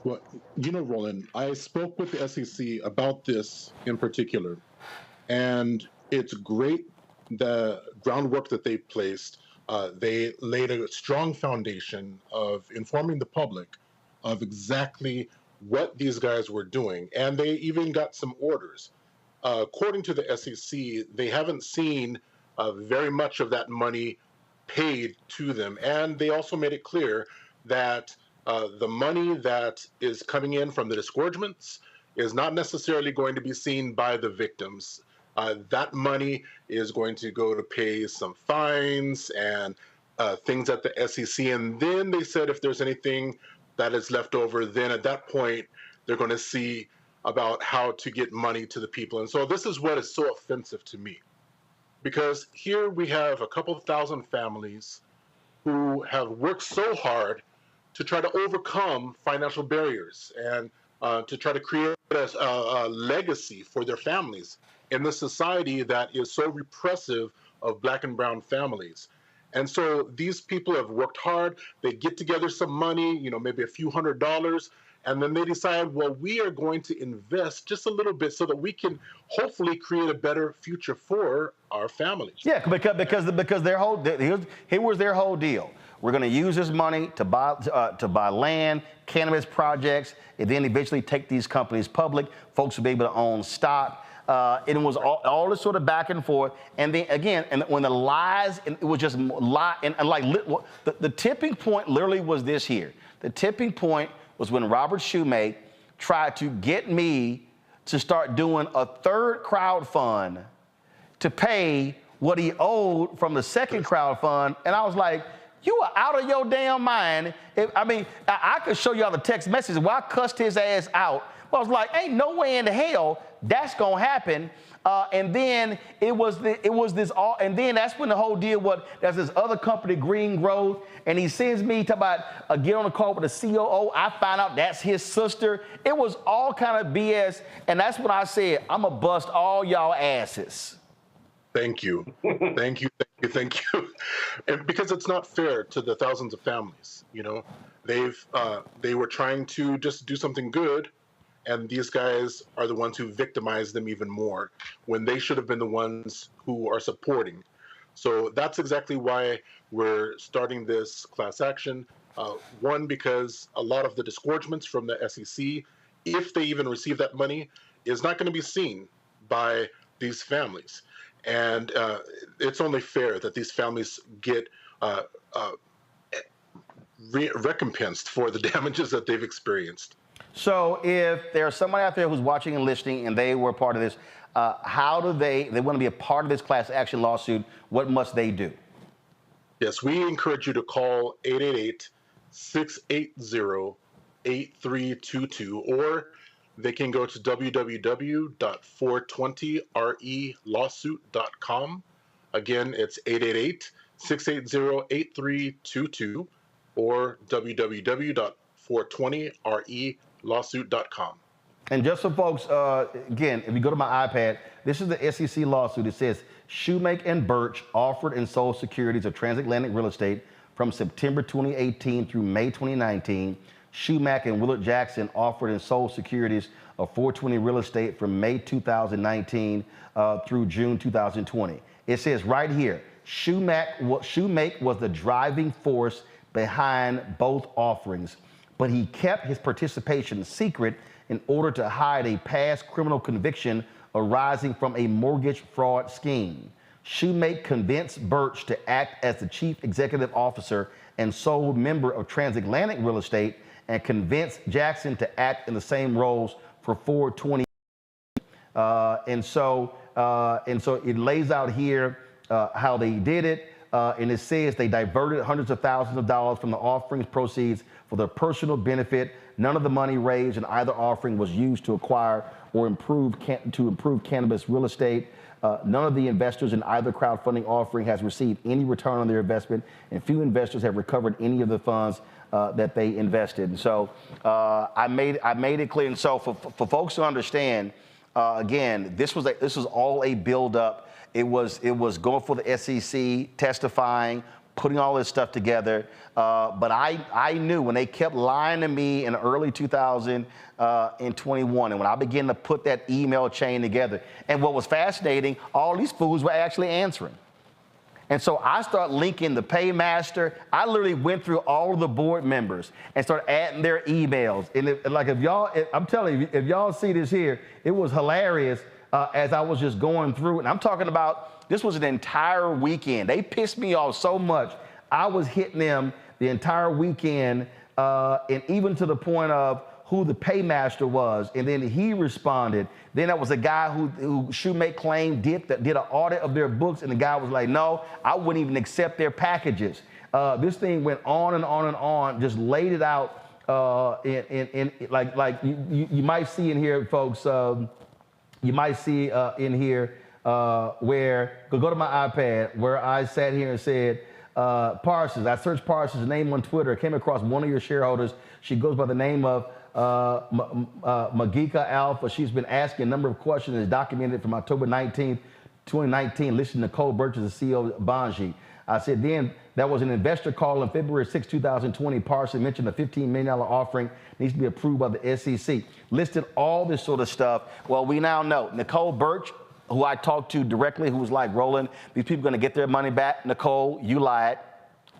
Well, Roland, I spoke with the SEC about this in particular, and it's great the groundwork that they placed. They laid a strong foundation of informing the public of exactly what these guys were doing, and they even got some orders. According to the SEC, they haven't seen very much of that money paid to them, and they also made it clear that the money that is coming in from the disgorgements is not necessarily going to be seen by the victims. That money is going to go to pay some fines and things at the SEC. And then they said if there's anything that is left over, then at that point, they're going to see about how to get money to the people. And so this is what is so offensive to me, because here we have a couple of thousand families who have worked so hard to try to overcome financial barriers and to try to create a legacy for their families in the society that is so repressive of black and brown families. And so these people have worked hard. They get together some money, maybe a few $100s, and then they decide, well, we are going to invest just a little bit so that we can hopefully create a better future for our families. Yeah, because their whole here was their whole deal. We're going to use this money to buy land, cannabis projects, and then eventually take these companies public. Folks will be able to own stock. It was all this sort of back and forth. And then again, and when the lies, it was just lie. And like the tipping point literally was this here. The tipping point was when Robert Shoemake tried to get me to start doing a third crowd fund to pay what he owed from the second crowd fund. And I was like, you are out of your damn mind. I could show you all the text messages where I cussed his ass out. But I was like, ain't no way in the hell that's gonna happen. And then it was this all, and then that's when the whole deal was. There's this other company, Green Growth, and he sends me to about get on a call with the COO. I find out that's his sister. It was all kind of BS, and that's when I said, I'ma bust all y'all asses. Thank you. Thank you. And because it's not fair to the thousands of families, they were trying to just do something good, and these guys are the ones who victimize them even more when they should have been the ones who are supporting. So that's exactly why we're starting this class action. One, because a lot of the disgorgements from the SEC, if they even receive that money, is not going to be seen by these families. And it's only fair that these families get recompensed for the damages that they've experienced. So if there's someone out there who's watching and listening and they were part of this, how do they want to be a part of this class action lawsuit, what must they do? Yes, we encourage you to call 888-680-8322, or they can go to www.420relawsuit.com. Again, it's 888-680-8322, or www.420relawsuit.com. And just so folks, again, if you go to my iPad, this is the SEC lawsuit. It says Shoemake and Birch offered and sold securities of transatlantic real estate from September 2018 through May 2019. Shoemake and Willard Jackson offered and sold securities of 420 real estate from May 2019 through June 2020. It says right here, Shoemake was the driving force behind both offerings, but he kept his participation secret in order to hide a past criminal conviction arising from a mortgage fraud scheme. Shoemake convinced Birch to act as the chief executive officer and sole member of Transatlantic Real Estate, and convinced Jackson to act in the same roles for 420. And so it lays out here how they did it. And it says they diverted hundreds of thousands of dollars from the offering's proceeds for their personal benefit. None of the money raised in either offering was used to acquire or improve cannabis real estate. None of the investors in either crowdfunding offering has received any return on their investment, and few investors have recovered any of the funds that they invested. And so I made it clear. And so for folks to understand, again, this was all a build-up. It was going for the SEC, testifying, putting all this stuff together. But I knew when they kept lying to me in early 2021, and when I began to put that email chain together, and what was fascinating, all these fools were actually answering. And so I started linking the paymaster. I literally went through all of the board members and started adding their emails. And I'm telling you, if y'all see this here, it was hilarious as I was just going through. And I'm talking about, this was an entire weekend. They pissed me off so much. I was hitting them the entire weekend, and even to the point of who the paymaster was, and then he responded. Then there was a guy who Shoemake claimed did an audit of their books, and the guy was like, no, I wouldn't even accept their packages. This thing went on and on and on, just laid it out like you might see in here, folks. You might see in here where, go to my iPad, where I sat here and said, Parsons, I searched Parsons' name on Twitter, came across one of your shareholders. She goes by the name of Magika Alpha. She's been asking a number of questions, is documented from October 19th, 2019, listing Nicole Birch as the CEO of Banji. I said, then there was an investor call on February 6, 2020. Parsons mentioned a $15 million offering needs to be approved by the SEC. Listed all this sort of stuff. Well, we now know Nicole Birch, who I talked to directly, who was like, Roland, these people are going to get their money back. Nicole, you lied.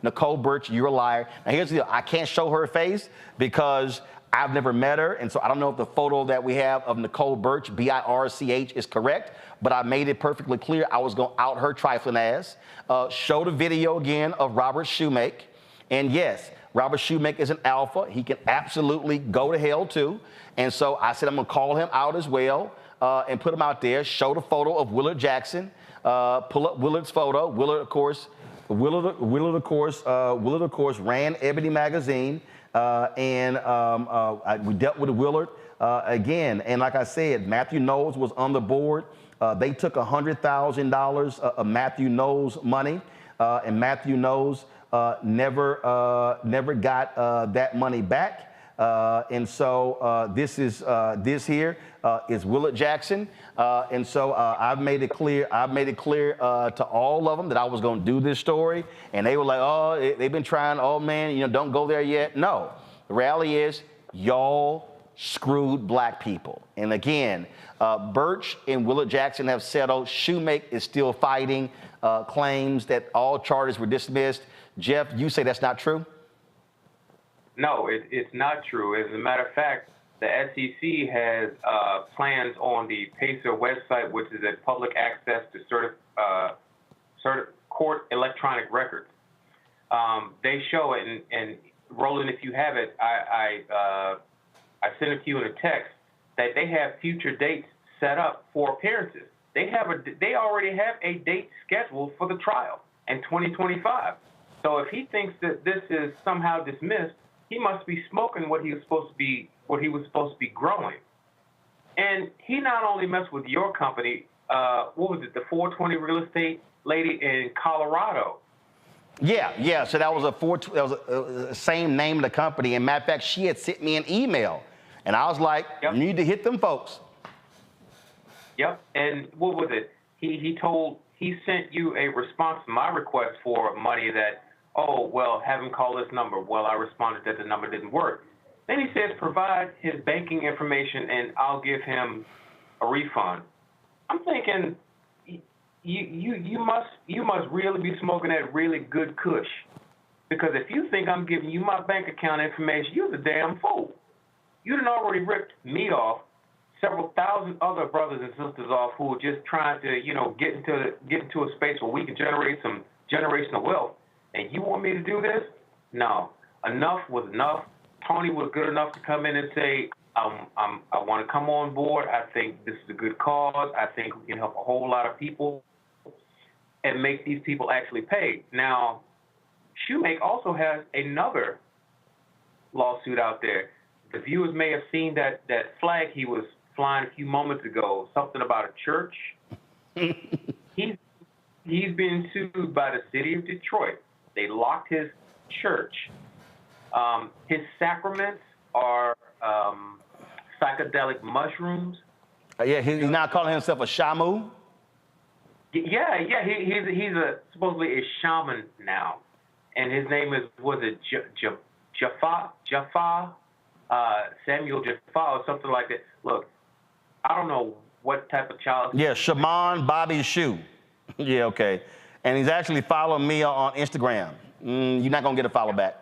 Nicole Birch, you're a liar. Now, here's the deal. I can't show her face because I've never met her, and so I don't know if the photo that we have of Nicole Birch, B-I-R-C-H, is correct, but I made it perfectly clear I was going to out her trifling ass. Show the video again of Robert Shoemake, and yes, Robert Shoemake is an alpha. He can absolutely go to hell too, and so I said I'm going to call him out as well and put him out there. Show the photo of Willard Jackson. Pull up Willard's photo. Willard, of course, ran Ebony magazine. We dealt with Willard again. And like I said, Matthew Knowles was on the board. They took $100,000 of Matthew Knowles' money, and Matthew Knowles never got that money back. And so this here is Willard Jackson. And so I've made it clear to all of them that I was going to do this story. And they were like, oh, they've been trying, oh man, don't go there yet. No, the reality is y'all screwed black people. And again, Birch and Willard Jackson have settled. Shoemake is still fighting, claims that all charges were dismissed. Jeff, you say that's not true? No, it's not true. As a matter of fact, the SEC has plans on the PACER website, which is a public access to court electronic records. They show it, and Roland, if you have it, I sent it to you in a text, that they have future dates set up for appearances. They already have a date scheduled for the trial in 2025. So if he thinks that this is somehow dismissed, he must be smoking what he was supposed to be growing. And he not only messed with your company, what was it, the 420 real estate lady in Colorado? Yeah. So that was the same name of the company. And matter of fact, she had sent me an email, and I was like, you need to hit them folks. Yep. And what was it? He sent you a response to my request for money that, oh, well, have him call this number. Well, I responded that the number didn't work. Then he says, provide his banking information and I'll give him a refund. I'm thinking, you must really be smoking that really good kush, because if you think I'm giving you my bank account information, you're the damn fool. You done already ripped me off, several thousand other brothers and sisters off who are just trying to, get into a space where we can generate some generational wealth. And you want me to do this? No. Enough was enough. Tony was good enough to come in and say, I want to come on board. I think this is a good cause. I think we can help a whole lot of people and make these people actually pay. Now, Shoemake also has another lawsuit out there. The viewers may have seen that flag he was flying a few moments ago, something about a church. He's been sued by the city of Detroit. They locked his church. His sacraments are psychedelic mushrooms. He's now calling himself a shamu. Yeah, he's supposedly a shaman now, and his name is Jaffa Samuel Jaffa or something like that. Look, I don't know what type of child. Yeah, Shaman Bobby Shoe. Yeah, okay, and he's actually following me on Instagram. You're not gonna get a follow back.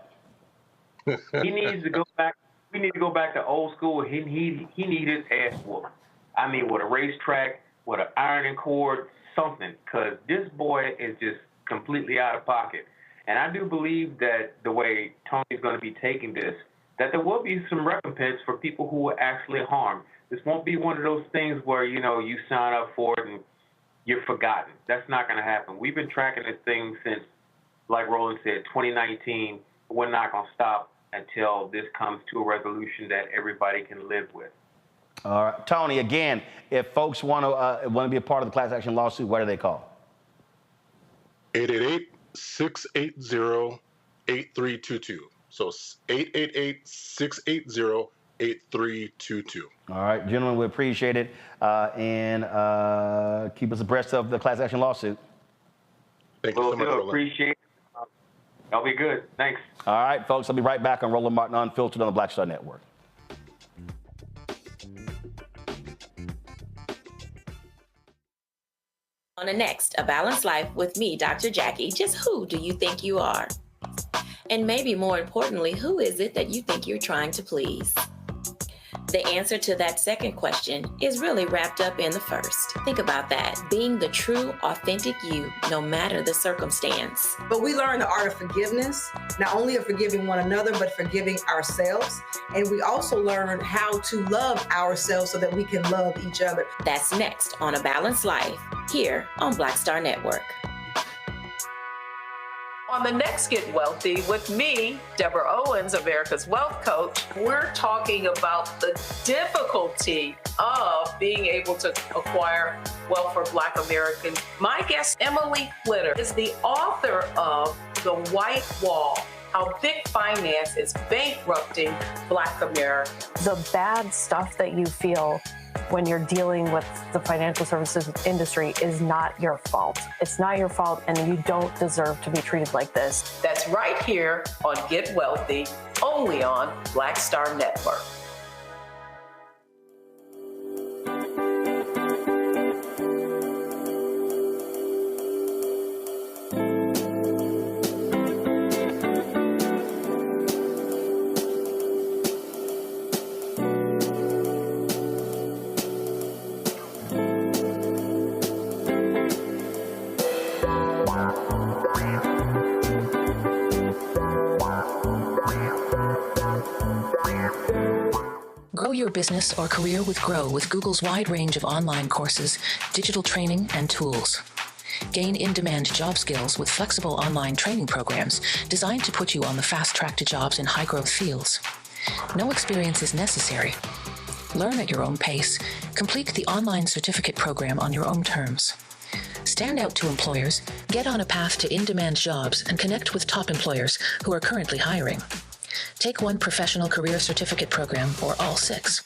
He needs to go back. We need to go back to old school. He needs his ass whooped. I mean, with a racetrack, with an ironing cord, something, because this boy is just completely out of pocket. And I do believe that the way Tony's going to be taking this, that there will be some recompense for people who were actually harmed. This won't be one of those things where, you sign up for it and you're forgotten. That's not going to happen. We've been tracking this thing since, like Roland said, 2019. We're not going to stop until this comes to a resolution that everybody can live with. All right, Tony, again, if folks want to be a part of the class action lawsuit, what do they call? 888-680-8322. So 888-680-8322. All right, gentlemen, we appreciate it. And keep us abreast of the class action lawsuit. Thank you so much, Roland. Appreciate it. Y'all be good. Thanks. All right, folks, I'll be right back on Roland Martin Unfiltered on the Black Star Network. On the next, A Balanced Life with me, Dr. Jackie. Just who do you think you are? And maybe more importantly, who is it that you think you're trying to please? The answer to that second question is really wrapped up in the first. Think about that. Being the true, authentic you, no matter the circumstance. But we learn the art of forgiveness, not only of forgiving one another, but forgiving ourselves. And we also learn how to love ourselves so that we can love each other. That's next on A Balanced Life, here on Black Star Network. On the next Get Wealthy with me, Deborah Owens, America's Wealth Coach, we're talking about the difficulty of being able to acquire wealth for Black Americans. My guest, Emily Flitter, is the author of The White Wall: How Big Finance is Bankrupting Black America. The bad stuff that you feel when you're dealing with the financial services industry is not your fault. It's not your fault, and you don't deserve to be treated like this. That's right here on Get Wealthy, only on Black Star Network. Grow your business or career with Grow with Google's wide range of online courses, digital training, and tools. Gain in-demand job skills with flexible online training programs designed to put you on the fast track to jobs in high-growth fields. No experience is necessary. Learn at your own pace. Complete the online certificate program on your own terms. Stand out to employers, get on a path to in-demand jobs, and connect with top employers who are currently hiring. Take one professional career certificate program or all 6.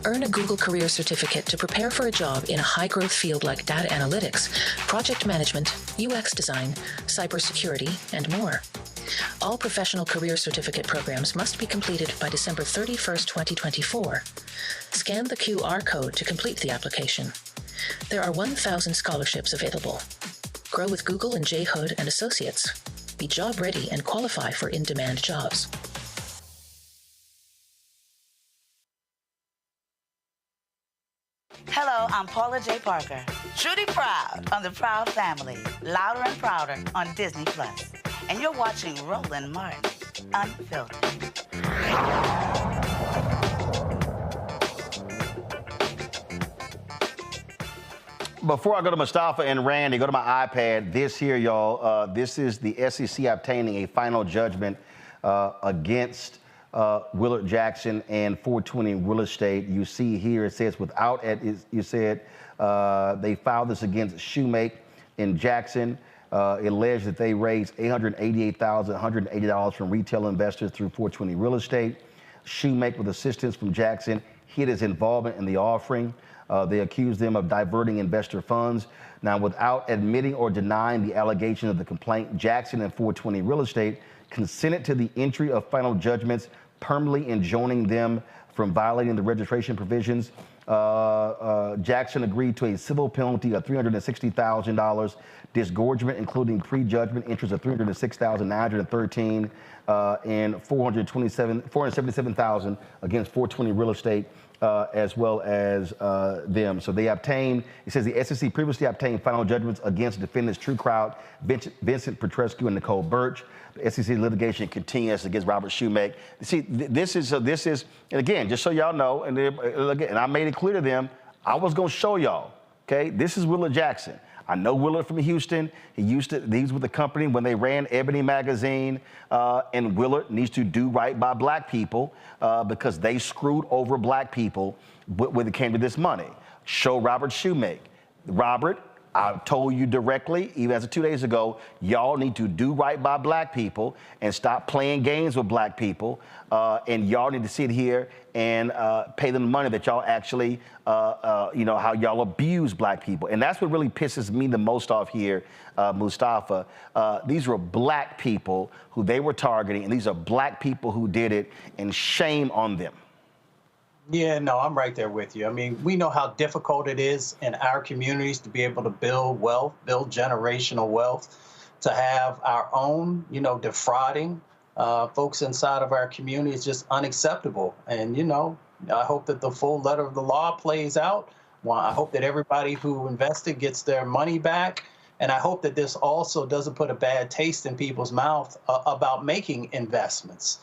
Earn a Google Career Certificate to prepare for a job in a high-growth field like data analytics, project management, UX design, cybersecurity, and more. All professional career certificate programs must be completed by December 31st, 2024. Scan the QR code to complete the application. There are 1,000 scholarships available. Grow with Google and J. Hood and Associates. Be job ready and qualify for in-demand jobs. Hello, I'm Paula J. Parker. Truly proud on the Proud Family, Louder and Prouder on Disney+. And you're watching Roland Martin, Unfiltered. Before I go to Mustafa and Randy, go to my iPad. This here, y'all, this is the SEC obtaining a final judgment against Willard Jackson and 420 real estate. You see here it says without it, you said they filed this against Shoemake and Jackson. It alleged that they raised $888,180 from retail investors through 420 real estate. Shoemake, with assistance from Jackson, hid his involvement in the offering. They accused them of diverting investor funds. Now, without admitting or denying the allegation of the complaint, Jackson and 420 real estate consented to the entry of final judgments, permanently enjoining them from violating the registration provisions. Jackson agreed to a civil penalty of $360,000, disgorgement, including prejudgment interest of $306,913, and $477,000 against 420 real estate, as well as them. So they obtained, it says the SEC previously obtained final judgments against defendants True Crowd, Vincent Petrescu, and Nicole Birch. The SEC litigation continues against Robert Shoemake. See, this is, and again, just so y'all know, and I made it clear to them, I was going to show y'all, okay? This is Willard Jackson. I know Willard from Houston. He was with the company when they ran Ebony magazine, and Willard needs to do right by black people because they screwed over black people when it came to this money. Show Robert Shoemake. Robert, I told you directly, even as of 2 days ago, y'all need to do right by black people and stop playing games with black people. And y'all need to sit here and pay them the money that y'all actually, how y'all abuse black people. And that's what really pisses me the most off here, Mustafa. These were black people who they were targeting, and these are black people who did it, and shame on them. Yeah, no, I'm right there with you. I mean, we know how difficult it is in our communities to be able to build wealth, build generational wealth, to have our own, defrauding folks inside of our community is just unacceptable. And, I hope that the full letter of the law plays out. Well, I hope that everybody who invested gets their money back. And I hope that this also doesn't put a bad taste in people's mouth about making investments.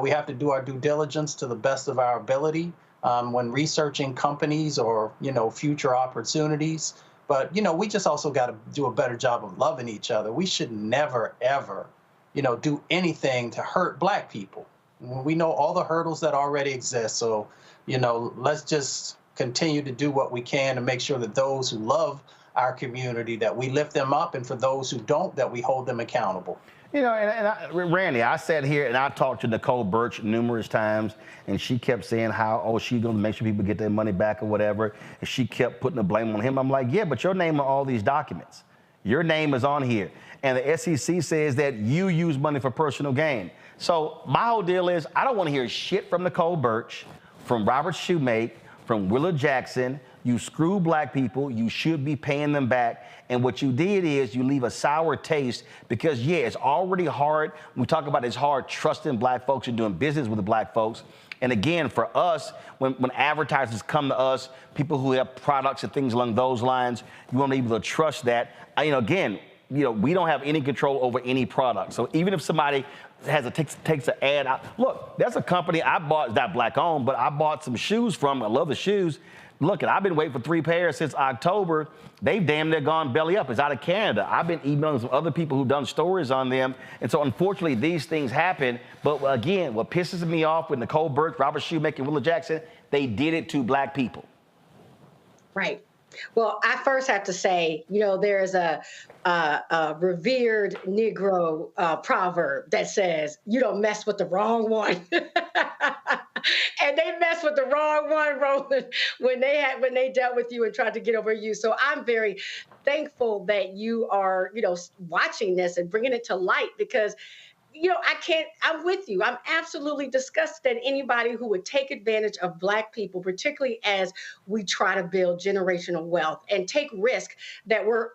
We have to do our due diligence to the best of our ability when researching companies or, future opportunities. But, we just also got to do a better job of loving each other. We should never, ever, do anything to hurt black people. We know all the hurdles that already exist. So, let's just continue to do what we can to make sure that those who love our community, that we lift them up, and for those who don't, that we hold them accountable. Randy, I sat here and I talked to Nicole Birch numerous times, and she kept saying how, she's going to make sure people get their money back or whatever. And she kept putting the blame on him. I'm like, yeah, but your name on all these documents. Your name is on here. And the SEC says that you use money for personal gain. So my whole deal is I don't want to hear shit from Nicole Birch, from Robert Shoemake, from Willard Jackson. You screw black people. You should be paying them back. And what you did is you leave a sour taste because, yeah, it's already hard. We talk about it's hard trusting black folks and doing business with the black folks. And again, for us, when advertisers come to us, people who have products and things along those lines, you want to be able to trust that. Again, we don't have any control over any product. So even if somebody takes an ad out, look, that's a company I bought, it's not black owned, but I bought some shoes from. I love the shoes. Look, I've been waiting for 3 pairs since October. They've damn near gone belly up. It's out of Canada. I've been emailing some other people who've done stories on them. And so, unfortunately, these things happen. But again, what pisses me off with Nicole Burke, Robert Shoemaker, and Willa Jackson, they did it to black people. Right. Well, I first have to say, there's a revered Negro proverb that says, you don't mess with the wrong one. And they messed with the wrong one, Roland, when they dealt with you and tried to get over you. So I'm very thankful that you are, watching this and bringing it to light, because I'm with you. I'm absolutely disgusted at anybody who would take advantage of Black people, particularly as we try to build generational wealth and take risk that we're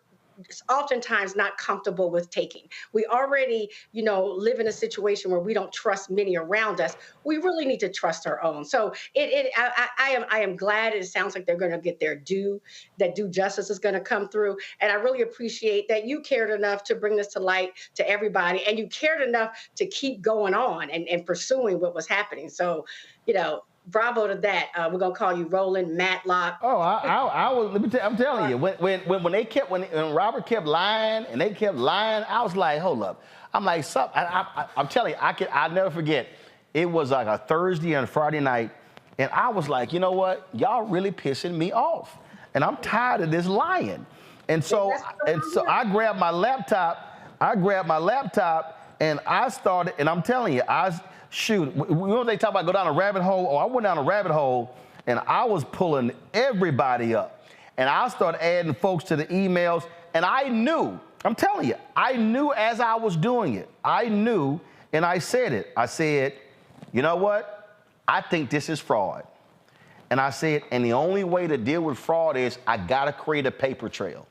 oftentimes not comfortable with taking. We already, live in a situation where we don't trust many around us. We really need to trust our own. So I am glad it sounds like they're going to get their due, that due justice is going to come through. And I really appreciate that you cared enough to bring this to light to everybody, and you cared enough to keep going on and pursuing what was happening. So, bravo to that. We're gonna call you Roland Matlock. Oh, I was. Let me tell you, I'm telling you, when Robert kept lying and they kept lying, I was like, hold up. I'm like, I'm telling you, I'll never forget. It was like a Thursday and Friday night, and I was like, you know what? Y'all really pissing me off, and I'm tired of this lying. And so I grabbed my laptop. And I started, and I'm telling you, shoot, when they talk about go down a rabbit hole, I went down a rabbit hole, and I was pulling everybody up. And I started adding folks to the emails, and I knew, I'm telling you, I knew as I was doing it. I knew, and I said it. I said, you know what? I think this is fraud. And I said, and the only way to deal with fraud is I got to create a paper trail.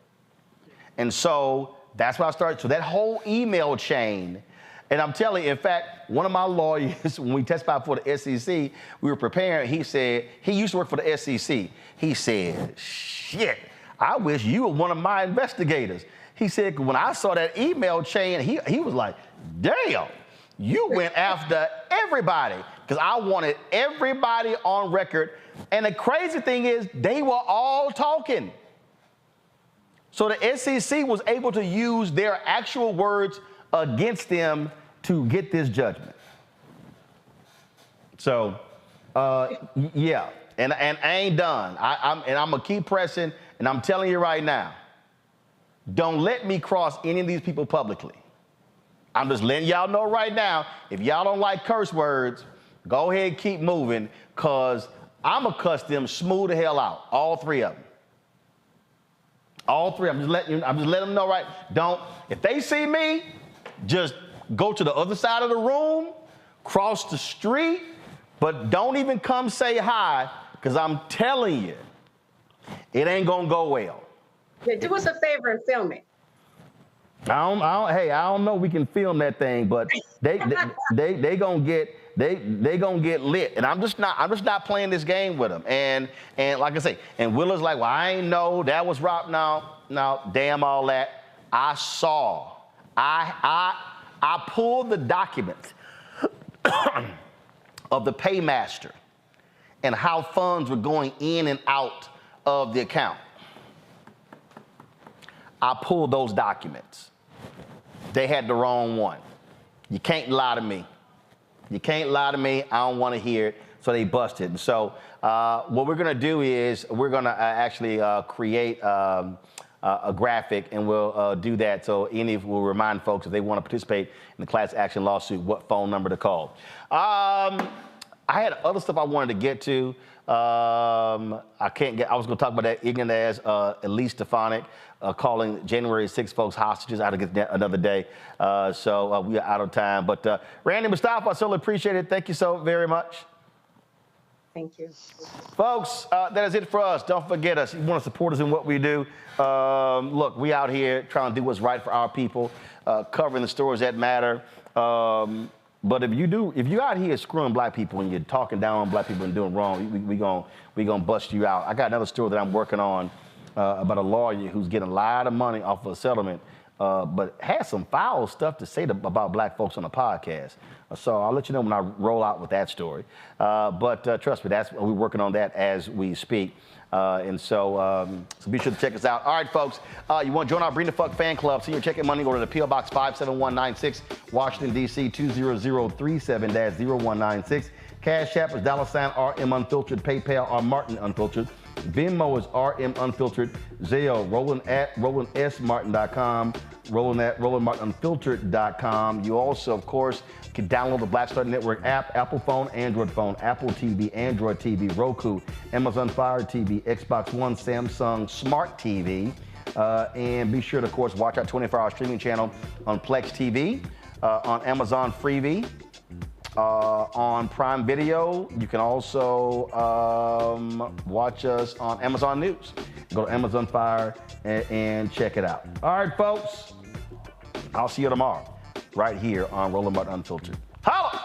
And so that's what I started. So that whole email chain. And I'm telling you, in fact, one of my lawyers, when we testified for the SEC, we were preparing, he said, he used to work for the SEC. He said, shit, I wish you were one of my investigators. He said, when I saw that email chain, he was like, damn, you went after everybody. Because I wanted everybody on record. And the crazy thing is, they were all talking. So the SEC was able to use their actual words against them to get this judgment. So, yeah, and I ain't done. I'm gonna keep pressing, and I'm telling you right now, don't let me cross any of these people publicly. I'm just letting y'all know right now, if y'all don't like curse words, go ahead and keep moving, cause I'm gonna cuss them smooth the hell out, all 3 of them. All 3 of them. I'm just letting them know right. If they see me, just go to the other side of the room, cross the street, but don't even come say hi, because I'm telling you, it ain't gonna go well. Yeah, do us a favor and film it. I don't know if we can film that thing, but they gonna get lit, and I'm just not playing this game with them. And like I say, and Willa's like, well, I ain't know that was Rob. No, damn all that. I saw. I pulled the documents of the paymaster and how funds were going in and out of the account. I pulled those documents. They had the wrong one. You can't lie to me. You can't lie to me. I don't want to hear it. So they busted. And so what we're going to do is we're going to actually create a graphic, and we'll do that. So we'll remind folks if they want to participate in the class action lawsuit, what phone number to call. I had other stuff I wanted to get to. I was going to talk about that ignorant as Elise Stefanik calling January 6 folks hostages. I had to get that another day. So we are out of time. But Randy Mustafa, I certainly appreciate it. Thank you so very much. Thank you. Folks, that is it for us. Don't forget us. You want to support us in what we do. Look, we out here trying to do what's right for our people, covering the stories that matter. But if you're out here screwing black people and you're talking down on black people and doing wrong, we gonna bust you out. I got another story that I'm working on about a lawyer who's getting a lot of money off of a settlement but had some foul stuff to say about black folks on the podcast. So I'll let you know when I roll out with that story. But trust me, we're working on that as we speak. So be sure to check us out. All right, folks, you want to join our Bring the Fuck fan club, send your check and money, go to the P.O. Box 57196, Washington, D.C. 20037-0196. Cash App is $RM Unfiltered, PayPal R Martin Unfiltered, Venmo is RM Unfiltered, Zelle, Roland at RolandSMartin.com, Roland at RolandMartinUnfiltered.com. You also, of course, can download the Black Star Network app, Apple phone, Android phone, Apple TV, Android TV, Roku, Amazon Fire TV, Xbox One, Samsung Smart TV. And be sure to, of course, watch our 24-hour streaming channel on Plex TV, on Amazon Freevee, on Prime Video. You can also watch us on Amazon News. Go to Amazon Fire and check it out. All right, folks. I'll see you tomorrow right here on Roland Martin Unfiltered. Holla!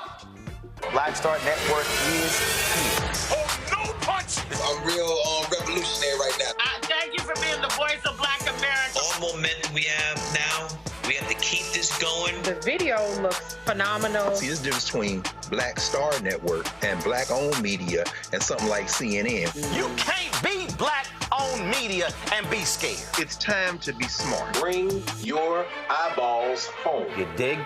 Black Star Network is here. Oh, no punch! I'm real revolutionary right now. Thank you for being the voice of Black America. All momentum we have now, we have to keep this going. The video looks phenomenal. See, there's a difference between Black Star Network and black-owned media and something like CNN. You can't be black-owned media and be scared. It's time to be smart. Bring your eyeballs home. You dig?